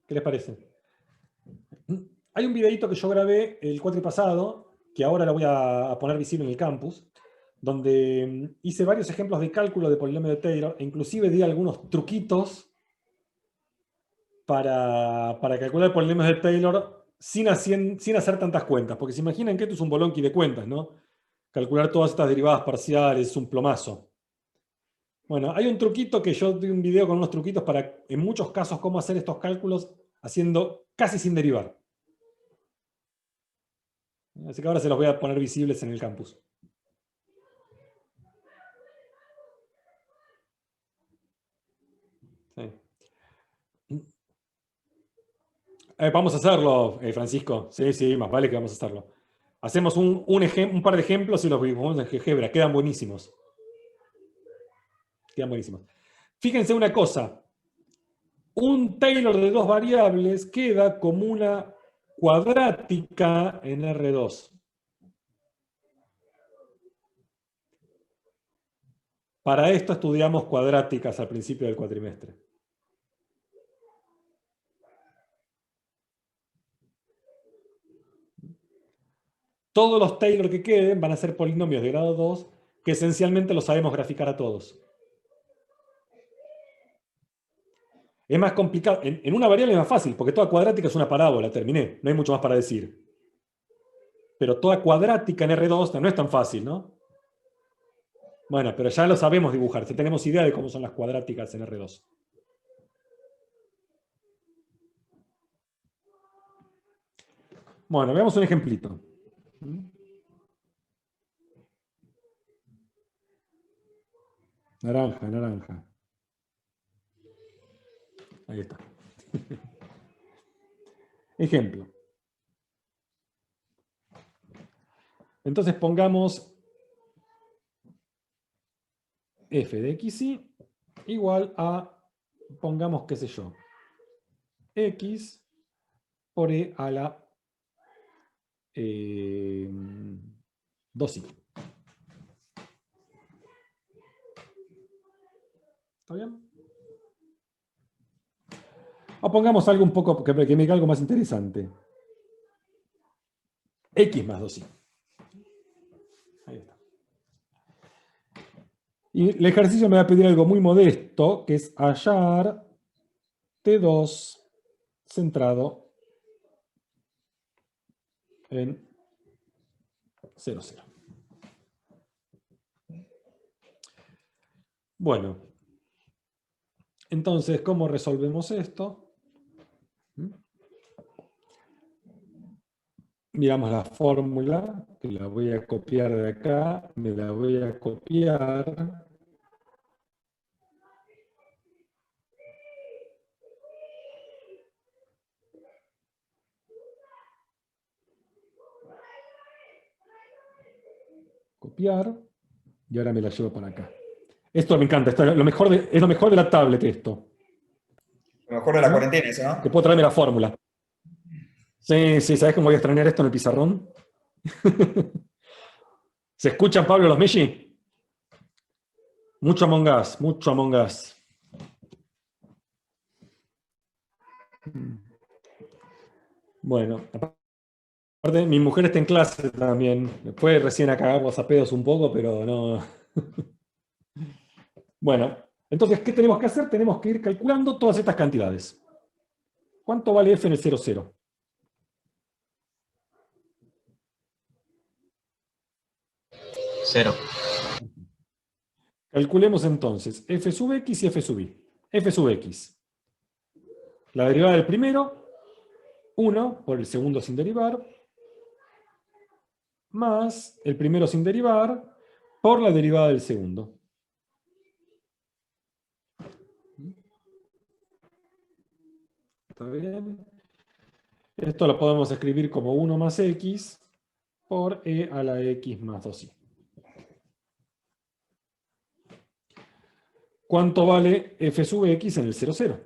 ¿Qué les parece? Hay un videito que yo grabé el cuatri pasado, que ahora lo voy a poner visible en el campus, donde hice varios ejemplos de cálculo de polinomio de Taylor, e inclusive di algunos truquitos para calcular polinomios de Taylor sin hacer tantas cuentas, porque se imaginan que esto es un bolonqui de cuentas, ¿no? Calcular todas estas derivadas parciales es un plomazo. Bueno, hay un truquito que yo di un video con unos truquitos para, en muchos casos, cómo hacer estos cálculos haciendo casi sin derivar. Así que ahora se los voy a poner visibles en el campus. Sí. Vamos a hacerlo, Francisco. Sí, sí, más vale que vamos a hacerlo. Hacemos un par de ejemplos y los vimos en GeoGebra. Quedan buenísimos. Quedan buenísimos. Fíjense una cosa. Un Taylor de dos variables queda como una cuadrática en R2. Para esto estudiamos cuadráticas al principio del cuatrimestre. Todos los Taylor que queden van a ser polinomios de grado 2, que esencialmente los sabemos graficar a todos. Es más complicado. En una variable es más fácil, porque toda cuadrática es una parábola, terminé. No hay mucho más para decir. Pero toda cuadrática en R2 no es tan fácil, ¿no? Bueno, pero ya lo sabemos dibujar. Ya tenemos idea de cómo son las cuadráticas en R2. Bueno, veamos un ejemplito. Naranja, naranja. Ahí está. Ejemplo. Entonces pongamos f de xy igual a, pongamos, qué sé yo, x por e a la 2i. ¿Está bien? O pongamos algo un poco, que me diga algo más interesante. X más 2i. Ahí está. Y el ejercicio me va a pedir algo muy modesto, que es hallar T2 centrado en 0, 0. Bueno, entonces, ¿cómo resolvemos esto? Miramos la fórmula, que la voy a copiar de acá, me la voy a copiar. Copiar, y ahora me la llevo para acá. Esto me encanta, esto es lo mejor de la tablet esto. Lo mejor de la ¿No? cuarentena, eso, ¿no? Que puedo traerme la fórmula. Sí, sí, ¿sabes cómo voy a extrañar esto en el pizarrón? ¿Se escuchan, Pablo, los Messi? Mucho Among Us, mucho Among Us. Bueno, aparte mi mujer está en clase también. Me fue recién a cagarlos a pedos un poco, pero no. Bueno, entonces, ¿qué tenemos que hacer? Tenemos que ir calculando todas estas cantidades. ¿Cuánto vale f en el 0, 0? Cero. Calculemos entonces f sub x y f sub y. F sub x. La derivada del primero, 1 por el segundo sin derivar, más el primero sin derivar por la derivada del segundo. ¿Está bien? Esto lo podemos escribir como 1 más x por e a la x más 2i. ¿Cuánto vale f sub x en el 0, 0?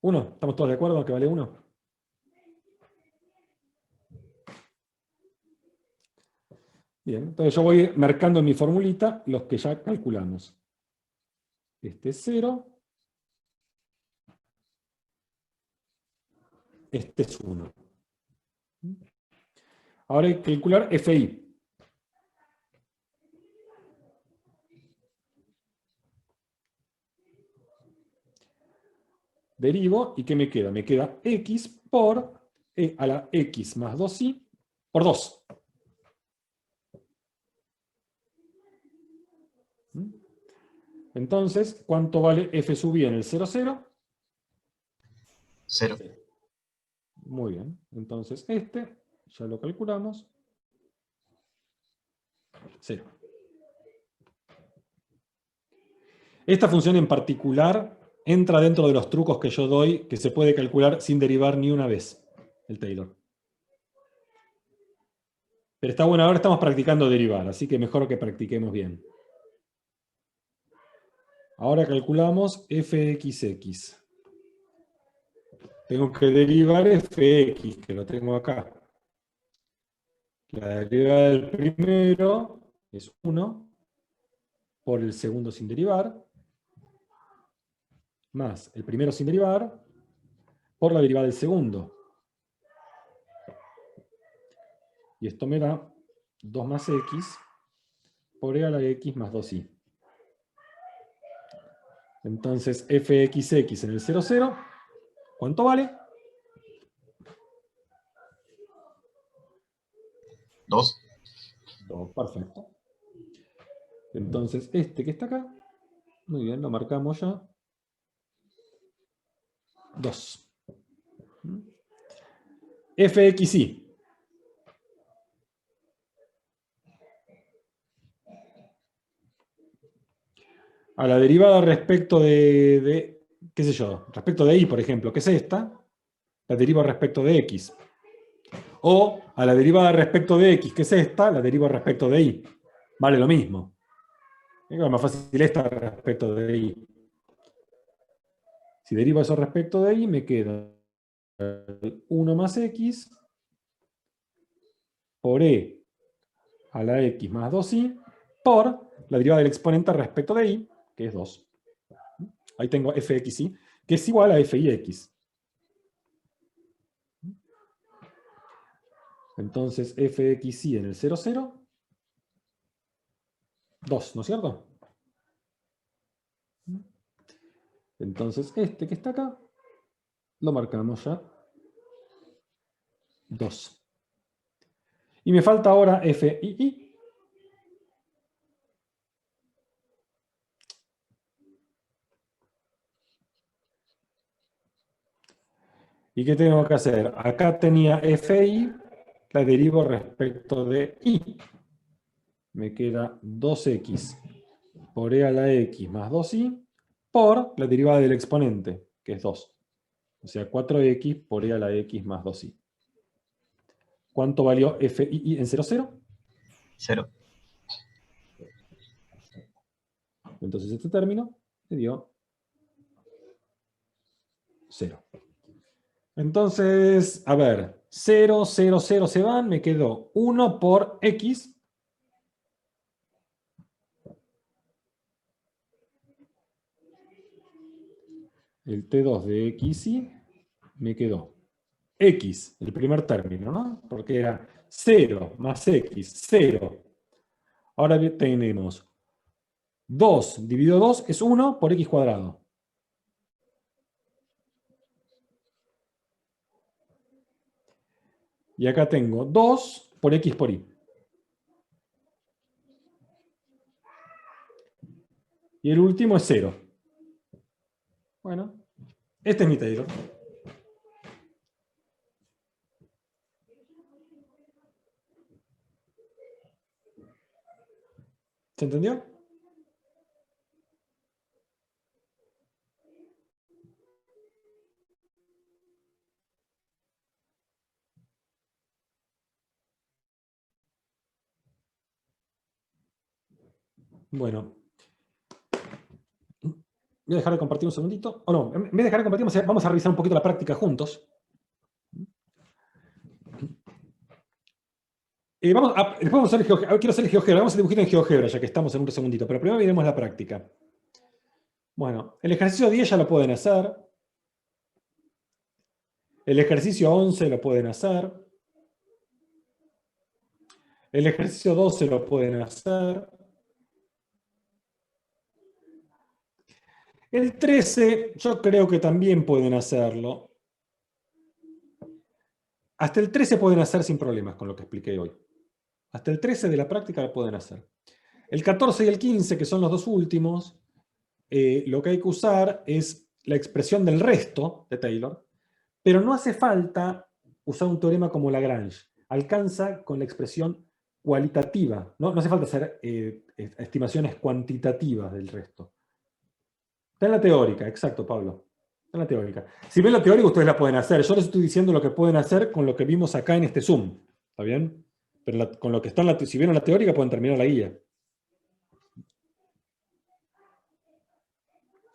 ¿1? ¿Estamos todos de acuerdo en que vale 1? Bien, entonces yo voy marcando en mi formulita los que ya calculamos. Este es 0. Este es 1. Ahora hay que calcular FI. Derivo, ¿y qué me queda? Me queda x por e a la x más 2i por 2. Entonces, ¿cuánto vale f sub i en el 0, 0? Cero. Muy bien. Entonces, este, ya lo calculamos. 0. Esta función en particular entra dentro de los trucos que yo doy, que se puede calcular sin derivar ni una vez el Taylor. Pero está bueno, ahora estamos practicando derivar, así que mejor que practiquemos bien. Ahora calculamos fxx. Tengo que derivar fx, que lo tengo acá. La derivada del primero es 1 por el segundo sin derivar, más el primero sin derivar por la derivada del segundo. Y esto me da 2 más x por e a la x más 2i. Entonces, fxx en el 0, 0, ¿cuánto vale? 2. 2, perfecto. Entonces, este que está acá Muy bien, lo marcamos ya. 2. fxy. A la derivada respecto qué sé yo, respecto de y, por ejemplo, que es esta, la derivo respecto de x. O a la derivada respecto de x, que es esta, la derivo respecto de y. Vale lo mismo. Es más fácil esta respecto de y. Si derivo eso respecto de y, me queda 1 más x por e a la x más 2y por la derivada del exponente respecto de y, que es 2. Ahí tengo fxy, que es igual a fix. Entonces fxy en el 0, 0, 2, ¿no es cierto? Entonces este que está acá, lo marcamos ya 2. Y me falta ahora fii. ¿Y qué tengo que hacer? Acá tenía fi, la derivo respecto de y. Me queda 2x por e a la x más 2y por la derivada del exponente, que es 2. O sea, 4x por e a la x más 2y. ¿Cuánto valió fii en 0, 0? 0. Entonces este término me dio 0. Entonces, a ver, 0, 0, 0 se van, me quedó 1 por x. El T2 de xy me quedó x, el primer término, ¿no? Porque era 0 más x, 0. Ahora tenemos 2 dividido 2 es 1 por x cuadrado. Y acá tengo 2 por x por y. Y el último es 0. Bueno, este es mi Taylor. ¿Se entendió? Bueno. Voy a dejar de compartir un segundito. O no, en vez de dejar de compartir, vamos a revisar un poquito la práctica juntos. Después vamos a hacer GeoGebra. Quiero hacer GeoGebra. Vamos a hacer dibujito en GeoGebra, ya que estamos en un segundito. Pero primero miremos la práctica. Bueno, el ejercicio 10 ya lo pueden hacer. El ejercicio 11 lo pueden hacer. El ejercicio 12 lo pueden hacer. El 13 yo creo que también pueden hacerlo. Hasta el 13 pueden hacer sin problemas con lo que expliqué hoy. Hasta el 13 de la práctica lo pueden hacer. El 14 y el 15, que son los dos últimos, lo que hay que usar es la expresión del resto de Taylor, pero no hace falta usar un teorema como Lagrange. Alcanza con la expresión cualitativa. No hace falta hacer estimaciones cuantitativas del resto. Está en la teórica, exacto, Pablo. Está en la teórica. Si ven la teórica, ustedes la pueden hacer. Yo les estoy diciendo lo que pueden hacer con lo que vimos acá en este Zoom. ¿Está bien? Pero con lo que está en si vieron la teórica, pueden terminar la guía.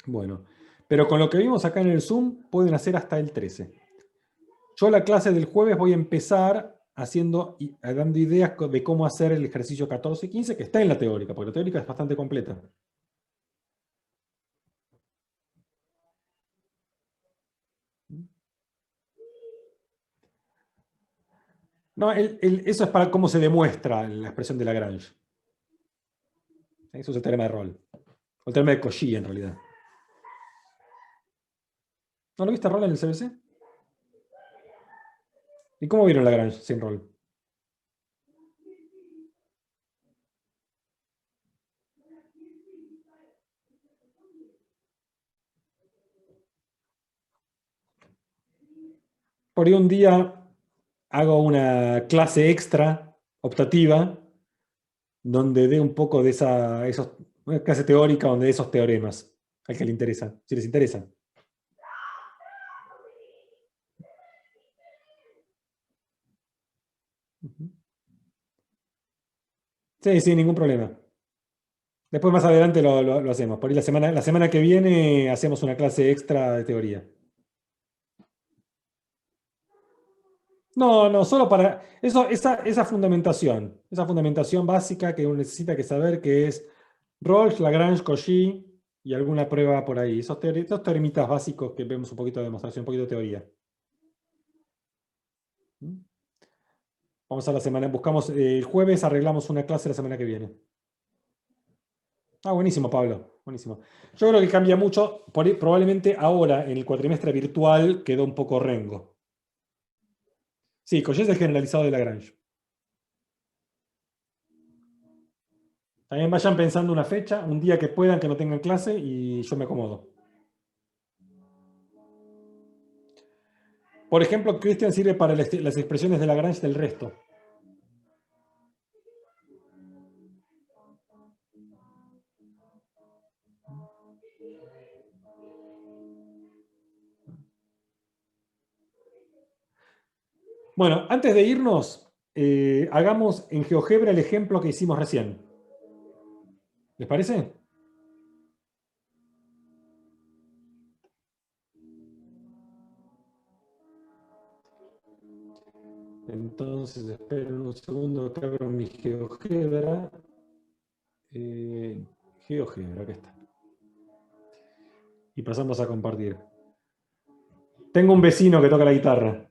Bueno, pero con lo que vimos acá en el Zoom, pueden hacer hasta el 13. Yo la clase del jueves voy a empezar dando ideas de cómo hacer el ejercicio 14 y 15, que está en la teórica, porque la teórica es bastante completa. No, eso es para cómo se demuestra la expresión de Lagrange. Eso es el teorema de Rolle. O el teorema de Cauchy, en realidad. ¿No lo viste Rolle en el CBC? ¿Y cómo vieron Lagrange sin Rolle? por ahí un día hago una clase extra optativa donde dé un poco de una clase teórica donde dé esos teoremas, al que le interesa, si les interesa. Sí, sí, ningún problema. Después más adelante lo hacemos. Por ahí la semana que viene hacemos una clase extra de teoría. No, no, solo para eso, esa fundamentación básica que uno necesita que saber que es Rawls, Lagrange, Cauchy y alguna prueba por ahí. Esos teoremitas básicos que vemos un poquito de demostración, un poquito de teoría. Vamos a la semana, buscamos el jueves, arreglamos una clase la semana que viene. Ah, buenísimo, Pablo. Buenísimo. Yo creo que cambia mucho. Probablemente ahora, en el cuatrimestre virtual, quedó un poco rengo. Sí, Cauchy es el generalizado de Lagrange. También vayan pensando una fecha, un día que puedan, que no tengan clase, y yo me acomodo. Por ejemplo, Christian sirve para las expresiones de Lagrange del resto. Bueno, antes de irnos, hagamos en GeoGebra el ejemplo que hicimos recién. ¿Les parece? Entonces, esperen un segundo que abro mi GeoGebra. GeoGebra, acá está. Y pasamos a compartir. Tengo un vecino que toca la guitarra.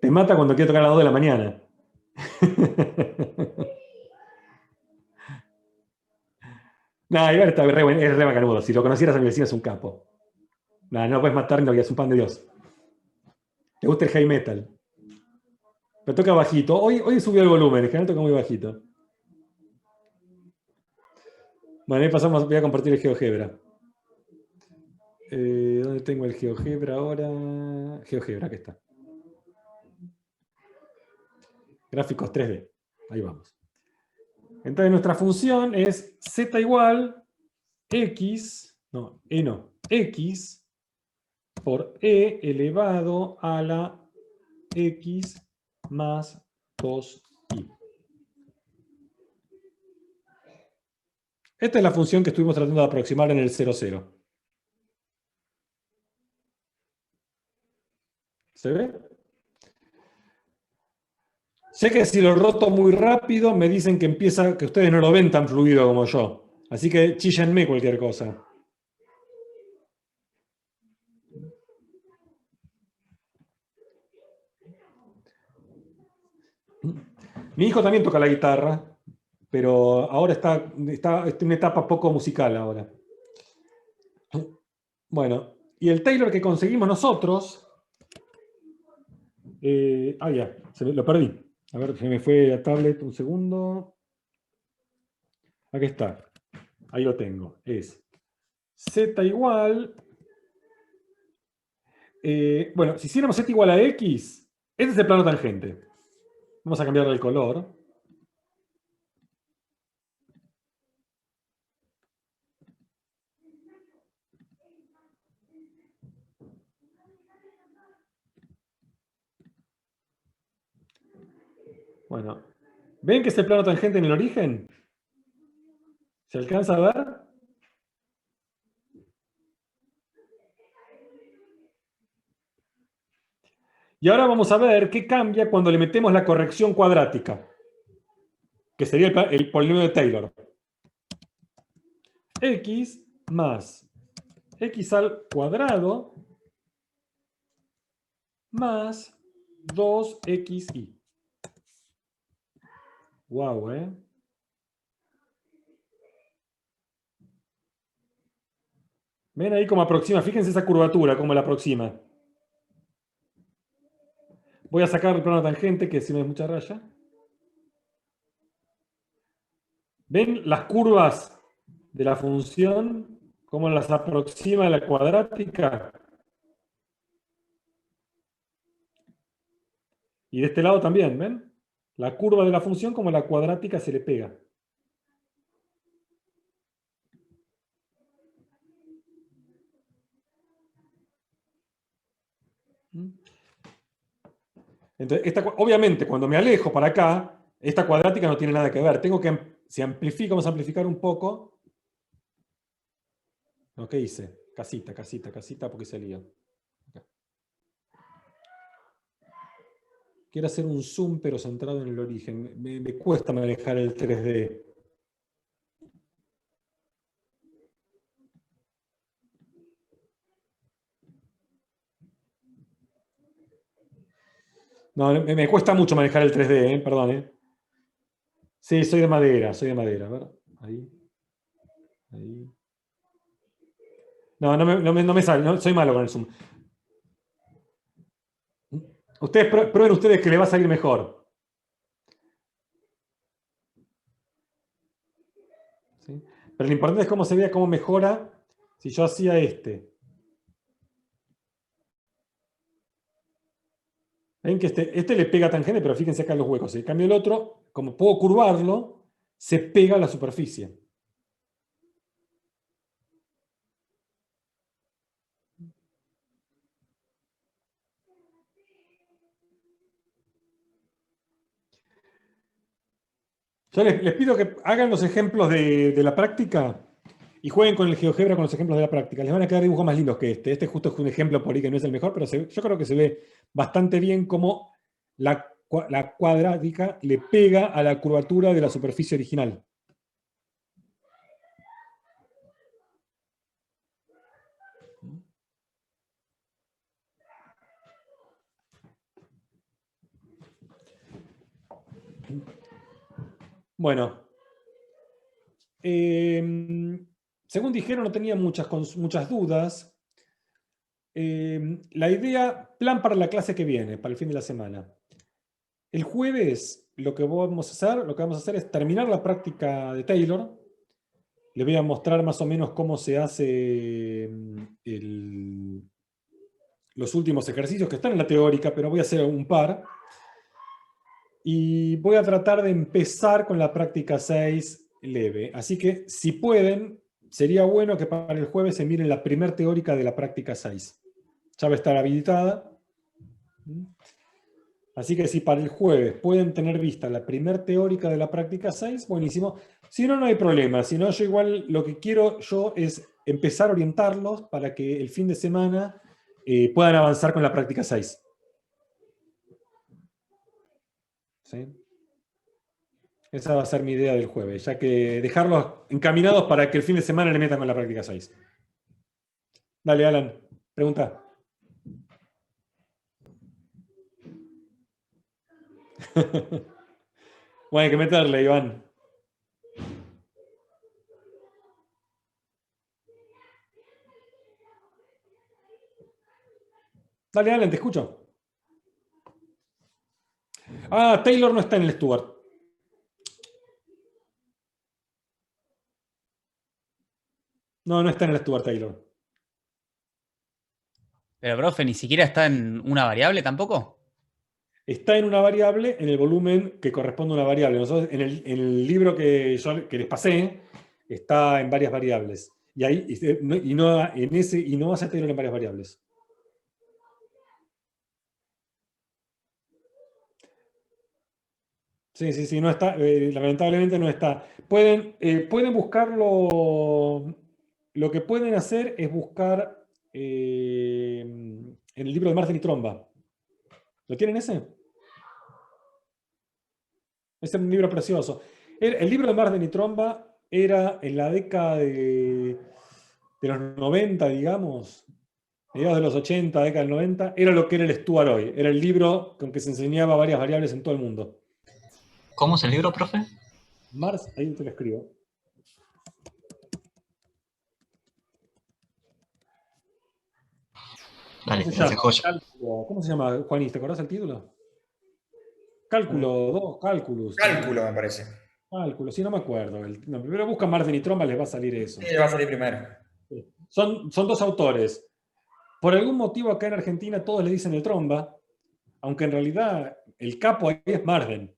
Te mata cuando quiere tocar a las 2 de la mañana. No, igual está es re macanudo. Si lo conocieras a mi vecino es un capo. No, no puedes matar ni lo que es un pan de Dios. Le gusta el heavy metal. Pero toca bajito. Hoy subió el volumen, en general toca muy bajito. Bueno, ahí pasamos, voy a compartir el GeoGebra. ¿Dónde tengo el GeoGebra ahora? GeoGebra, aquí está. Gráficos 3D. Ahí vamos. Entonces nuestra función es z igual x, no, x por e elevado a la x más 2i. Esta es la función que estuvimos tratando de aproximar en el 0,0. ¿Se ve? Sé que si lo roto muy rápido me dicen que que ustedes no lo ven tan fluido como yo. Así que chíllenme cualquier cosa. Mi hijo también toca la guitarra, pero ahora está en una etapa poco musical ahora. Bueno, y el Taylor que conseguimos nosotros... ya, lo perdí. A ver, se me fue la tablet un segundo. Aquí está. Ahí lo tengo. Es z igual... bueno, si hiciéramos z igual a x, este es el plano tangente. Vamos a cambiarle el color. Bueno, ¿ven que es el plano tangente en el origen? ¿Se alcanza a ver? Y ahora vamos a ver qué cambia cuando le metemos la corrección cuadrática, que sería el polinomio de Taylor. X más x al cuadrado más 2xy. Wow, ¿eh? ¿Ven ahí cómo aproxima? Fíjense esa curvatura, cómo la aproxima. Voy a sacar el plano tangente, que si me es mucha raya. ¿Ven las curvas de la función, cómo las aproxima a la cuadrática. Y de este lado también, ¿ven? La curva de la función como la cuadrática se le pega. Entonces, obviamente, cuando me alejo para acá, esta cuadrática no tiene nada que ver. Tengo que, si amplifico, vamos a amplificar un poco. ¿No? ¿Qué hice? Casita, casita, casita, porque se lío. Acá. Quiero hacer un zoom, pero centrado en el origen. Me cuesta manejar el 3D. No, me cuesta mucho manejar el 3D, perdón. Sí, soy de madera, soy de madera. A ver, ahí. Ahí. No, no me sale, soy malo con el zoom. Ustedes prueben ustedes que le va a salir mejor. ¿Sí? Pero lo importante es cómo se vea, cómo mejora si yo hacía este. Ven que este le pega tangente, pero fíjense acá en los huecos. En cambio el otro, como puedo curvarlo, se pega a la superficie. Yo les pido que hagan los ejemplos de la práctica y jueguen con el GeoGebra con los ejemplos de la práctica. Les van a quedar dibujos más lindos que este. Este justo es un ejemplo por ahí que no es el mejor, pero yo creo que se ve bastante bien cómo la cuadrática le pega a la curvatura de la superficie original. Bueno, según dijeron, no tenía muchas dudas. La idea, plan para la clase que viene, para el fin de la semana. El jueves lo que vamos a hacer es terminar la práctica de Taylor. Les voy a mostrar más o menos cómo se hace los últimos ejercicios que están en la teórica, pero voy a hacer un par. Y voy a tratar de empezar con la práctica 6 leve. Así que, si pueden, sería bueno que para el jueves se miren la primer teórica de la práctica 6. Ya va a estar habilitada. Así que si para el jueves pueden tener vista la primer teórica de la práctica 6, buenísimo. Si no, no hay problema. Si no, yo igual lo que quiero yo es empezar a orientarlos para que el fin de semana puedan avanzar con la práctica 6. ¿Sí? Esa va a ser mi idea del jueves, ya que dejarlos encaminados para que el fin de semana le metan con la práctica 6. Dale, Alan, pregunta. Bueno, hay que meterle, Iván. Dale, Alan, te escucho. Ah, Taylor no está en el Stuart. No, no está en el Stuart Taylor. Pero, profe, ni siquiera está en una variable tampoco. Está en una variable en el volumen que corresponde a una variable. Nosotros, en el libro que les pasé, está en varias variables. Y ahí no hace Taylor en varias variables. Sí, no está, lamentablemente no está. Pueden buscarlo. Lo que pueden hacer es buscar en el libro de Marsden y Tromba. ¿Lo tienen ese? Es un libro precioso. El libro de Marsden y Tromba era en la década de los 90, digamos, mediados de los 80, década del 90, era lo que era el Stuart hoy. Era el libro con que se enseñaba varias variables en todo el mundo. ¿Cómo es el libro, profe? Ahí te lo escribo. Dale, ¿Cómo se llama, Juanis? ¿Te acordás el título? Cálculo 2, cálculos. Cálculo, me parece. Cálculo, sí, no me acuerdo. No, primero busca Marden y Tromba, les va a salir eso. Sí, va a salir primero. Son dos autores. Por algún motivo acá en Argentina todos le dicen el Tromba, aunque en realidad el capo ahí es Marden.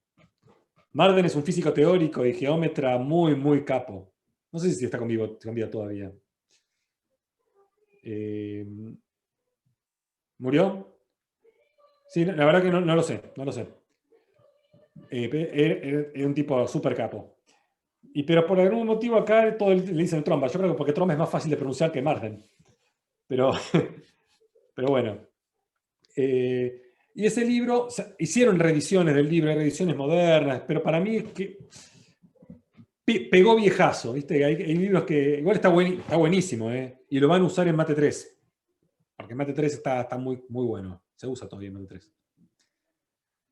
Marden es un físico teórico y geómetra muy, muy capo. No sé si está con vida todavía. ¿Murió? Sí, la verdad que no lo sé, no lo sé. Era un tipo súper capo. Pero por algún motivo acá todo le dicen Tromba. Yo creo que porque Tromba es más fácil de pronunciar que Marden. Pero, pero bueno. Y ese libro, o sea, hicieron reediciones del libro, reediciones modernas, pero para mí es que pegó viejazo, ¿viste? Hay libros que igual está buenísimo, ¿eh? Y lo van a usar en Mate 3. Porque Mate 3 está muy, muy bueno. Se usa todavía en Mate 3.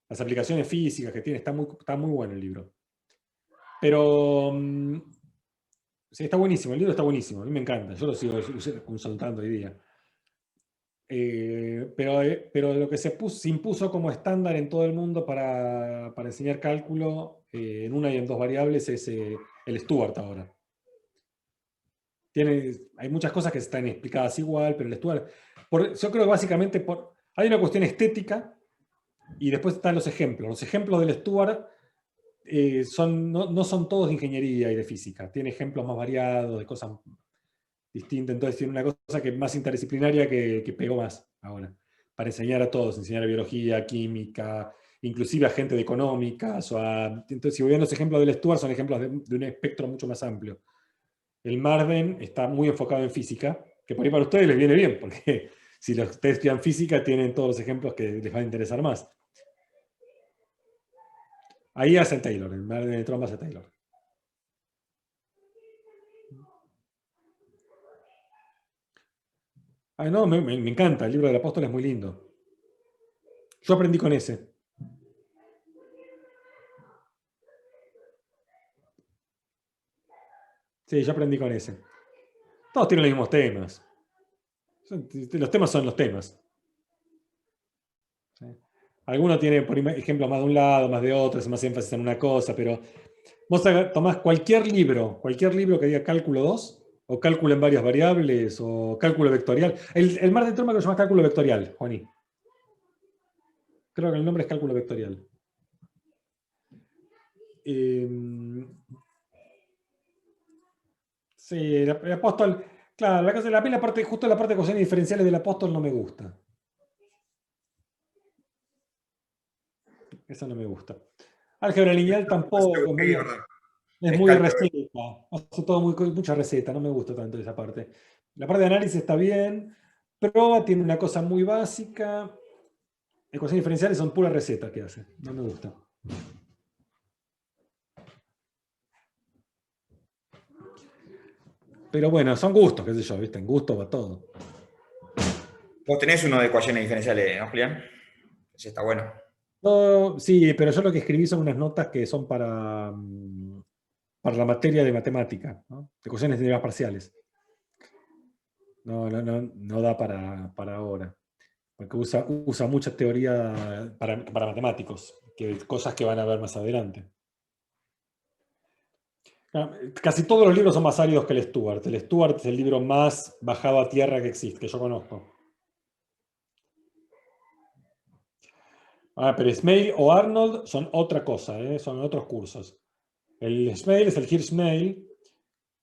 Las aplicaciones físicas que tiene, está muy bueno el libro. Pero sí, está buenísimo, el libro está buenísimo, a mí me encanta, yo lo sigo consultando hoy día. Pero lo que se impuso como estándar en todo el mundo para enseñar cálculo en una y en dos variables es el Stuart ahora. Hay muchas cosas que están explicadas igual, pero el Stuart, yo creo que básicamente hay una cuestión estética y después están los ejemplos. Los ejemplos del Stuart no son todos de ingeniería y de física. Tiene ejemplos más variados, de cosas distintas. Entonces tiene una cosa que más interdisciplinaria que pegó más ahora. Para enseñar a todos, enseñar a biología, química, inclusive a gente de económicas. Entonces, si ven los ejemplos del Stuart, son ejemplos de un espectro mucho más amplio. El Marden está muy enfocado en física, que por ahí para ustedes les viene bien, porque si ustedes estudian física, tienen todos los ejemplos que les van a interesar más. Ahí hace Taylor, el Marden de Tromba hace Taylor. No, me encanta, el libro del apóstol es muy lindo. Yo aprendí con ese. Sí, yo aprendí con ese. Todos tienen los mismos temas. Los temas son los temas. ¿Sí? Alguno tiene, por ejemplo, más de un lado, más de otro, hace más énfasis en una cosa, pero vos tomás cualquier libro que diga cálculo 2, o cálculo en varias variables, o cálculo vectorial. El Marden de Tromba que se llama cálculo vectorial, Juaní. Creo que el nombre es cálculo vectorial. Sí, el apóstol, claro, justo la parte de ecuaciones diferenciales del apóstol no me gusta. Esa no me gusta. Álgebra lineal tampoco, es muy receta, hace todo mucha receta, no me gusta tanto esa parte. La parte de análisis está bien, proba tiene una cosa muy básica, ecuaciones diferenciales son pura receta que hace, no me gusta. Pero bueno, son gustos, qué sé yo, ¿viste? En gusto va todo. Vos tenés uno de ecuaciones diferenciales, ¿no, Julián? Ese está bueno. No, sí, pero yo lo que escribí son unas notas que son para la materia de matemática, ¿no? Ecuaciones de derivadas parciales. No da para ahora. Porque usa mucha teoría para matemáticos, cosas que van a ver más adelante. Casi todos los libros son más áridos que el Stuart. El Stuart es el libro más bajado a tierra que existe, que yo conozco. Pero Smail o Arnold son otra cosa, son otros cursos. El Smail es el Hirschmail,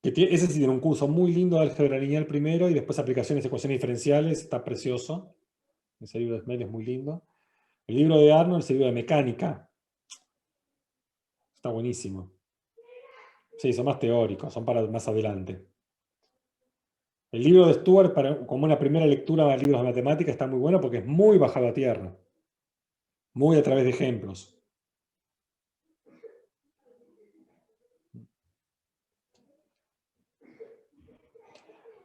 ese sí tiene un curso muy lindo de álgebra lineal primero y después aplicaciones de ecuaciones diferenciales, está precioso. Ese libro de Smail es muy lindo. El libro de Arnold es el libro de mecánica. Está buenísimo. Sí, son más teóricos, son para más adelante. El libro de Stuart, como una primera lectura de libros de matemática, está muy bueno porque es muy bajado a tierra. Muy a través de ejemplos.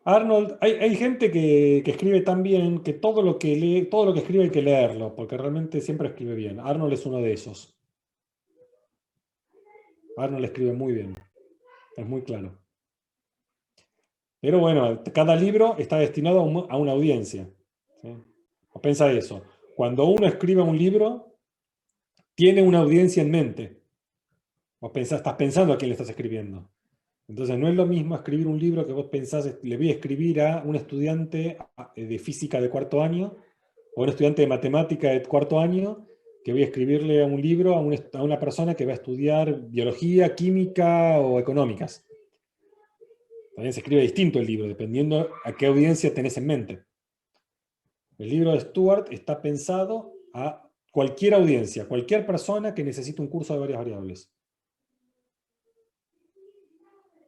Arnold, hay gente que escribe tan bien que todo lo que escribe hay que leerlo, porque realmente siempre escribe bien. Arnold es uno de esos. Arnold escribe muy bien. Es muy claro. Pero bueno, cada libro está destinado a una audiencia. ¿Sí? O piensa eso. Cuando uno escribe un libro, tiene una audiencia en mente. Vos estás pensando a quién le estás escribiendo. Entonces no es lo mismo escribir un libro que vos pensás, le voy a escribir a un estudiante de física de cuarto año, o un estudiante de matemática de cuarto año, que voy a escribirle a un libro a una persona que va a estudiar biología, química o económicas. También se escribe distinto el libro, dependiendo a qué audiencia tenés en mente. El libro de Stuart está pensado a cualquier audiencia, cualquier persona que necesite un curso de varias variables.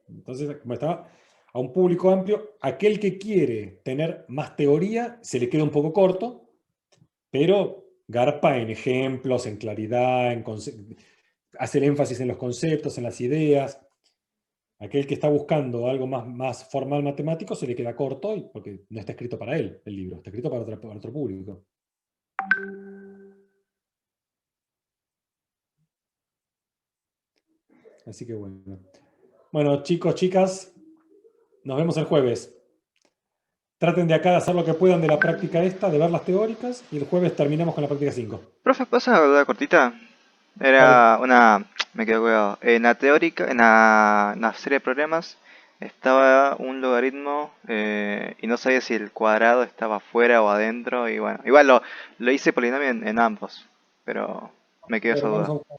Entonces, como está a un público amplio, aquel que quiere tener más teoría se le queda un poco corto, pero garpa en ejemplos, en claridad, hace el énfasis en los conceptos, en las ideas. Aquel que está buscando algo más formal matemático se le queda corto porque no está escrito para él el libro, está escrito para otro público. Así que bueno. Bueno, chicos, chicas, nos vemos el jueves. Traten de acá de hacer lo que puedan de la práctica esta, de ver las teóricas, y el jueves terminamos con la práctica 5. Profe, ¿pasa una duda cortita? Vale. Era una... Me quedo cuidado. En la teórica, en la serie de problemas, estaba un logaritmo y no sabía si el cuadrado estaba afuera o adentro. Y bueno, igual lo hice polinomio en ambos, pero me quedó esa Vamos a duda. buscar.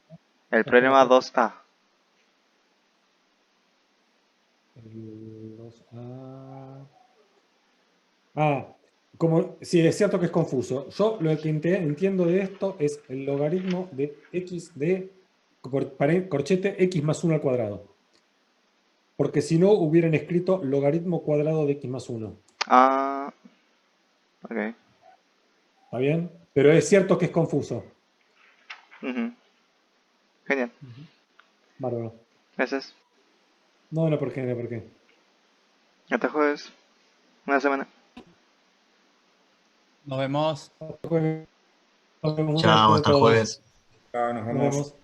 El problema 2A. El 2A. Como, sí, es cierto que es confuso. Yo lo que entiendo de esto es el logaritmo de x de corchete x más 1 al cuadrado. Porque si no, hubieran escrito logaritmo cuadrado de x más 1. Ah, ok. ¿Está bien? Pero es cierto que es confuso. Ujú. Genial. Bárbaro. Gracias. No, no, ¿por qué? No, ¿por qué? Hasta jueves. Una semana. Nos vemos. Nos vemos. Un Chao, abrazo a hasta el todos. jueves. Chao, nos Nos vemos. vemos.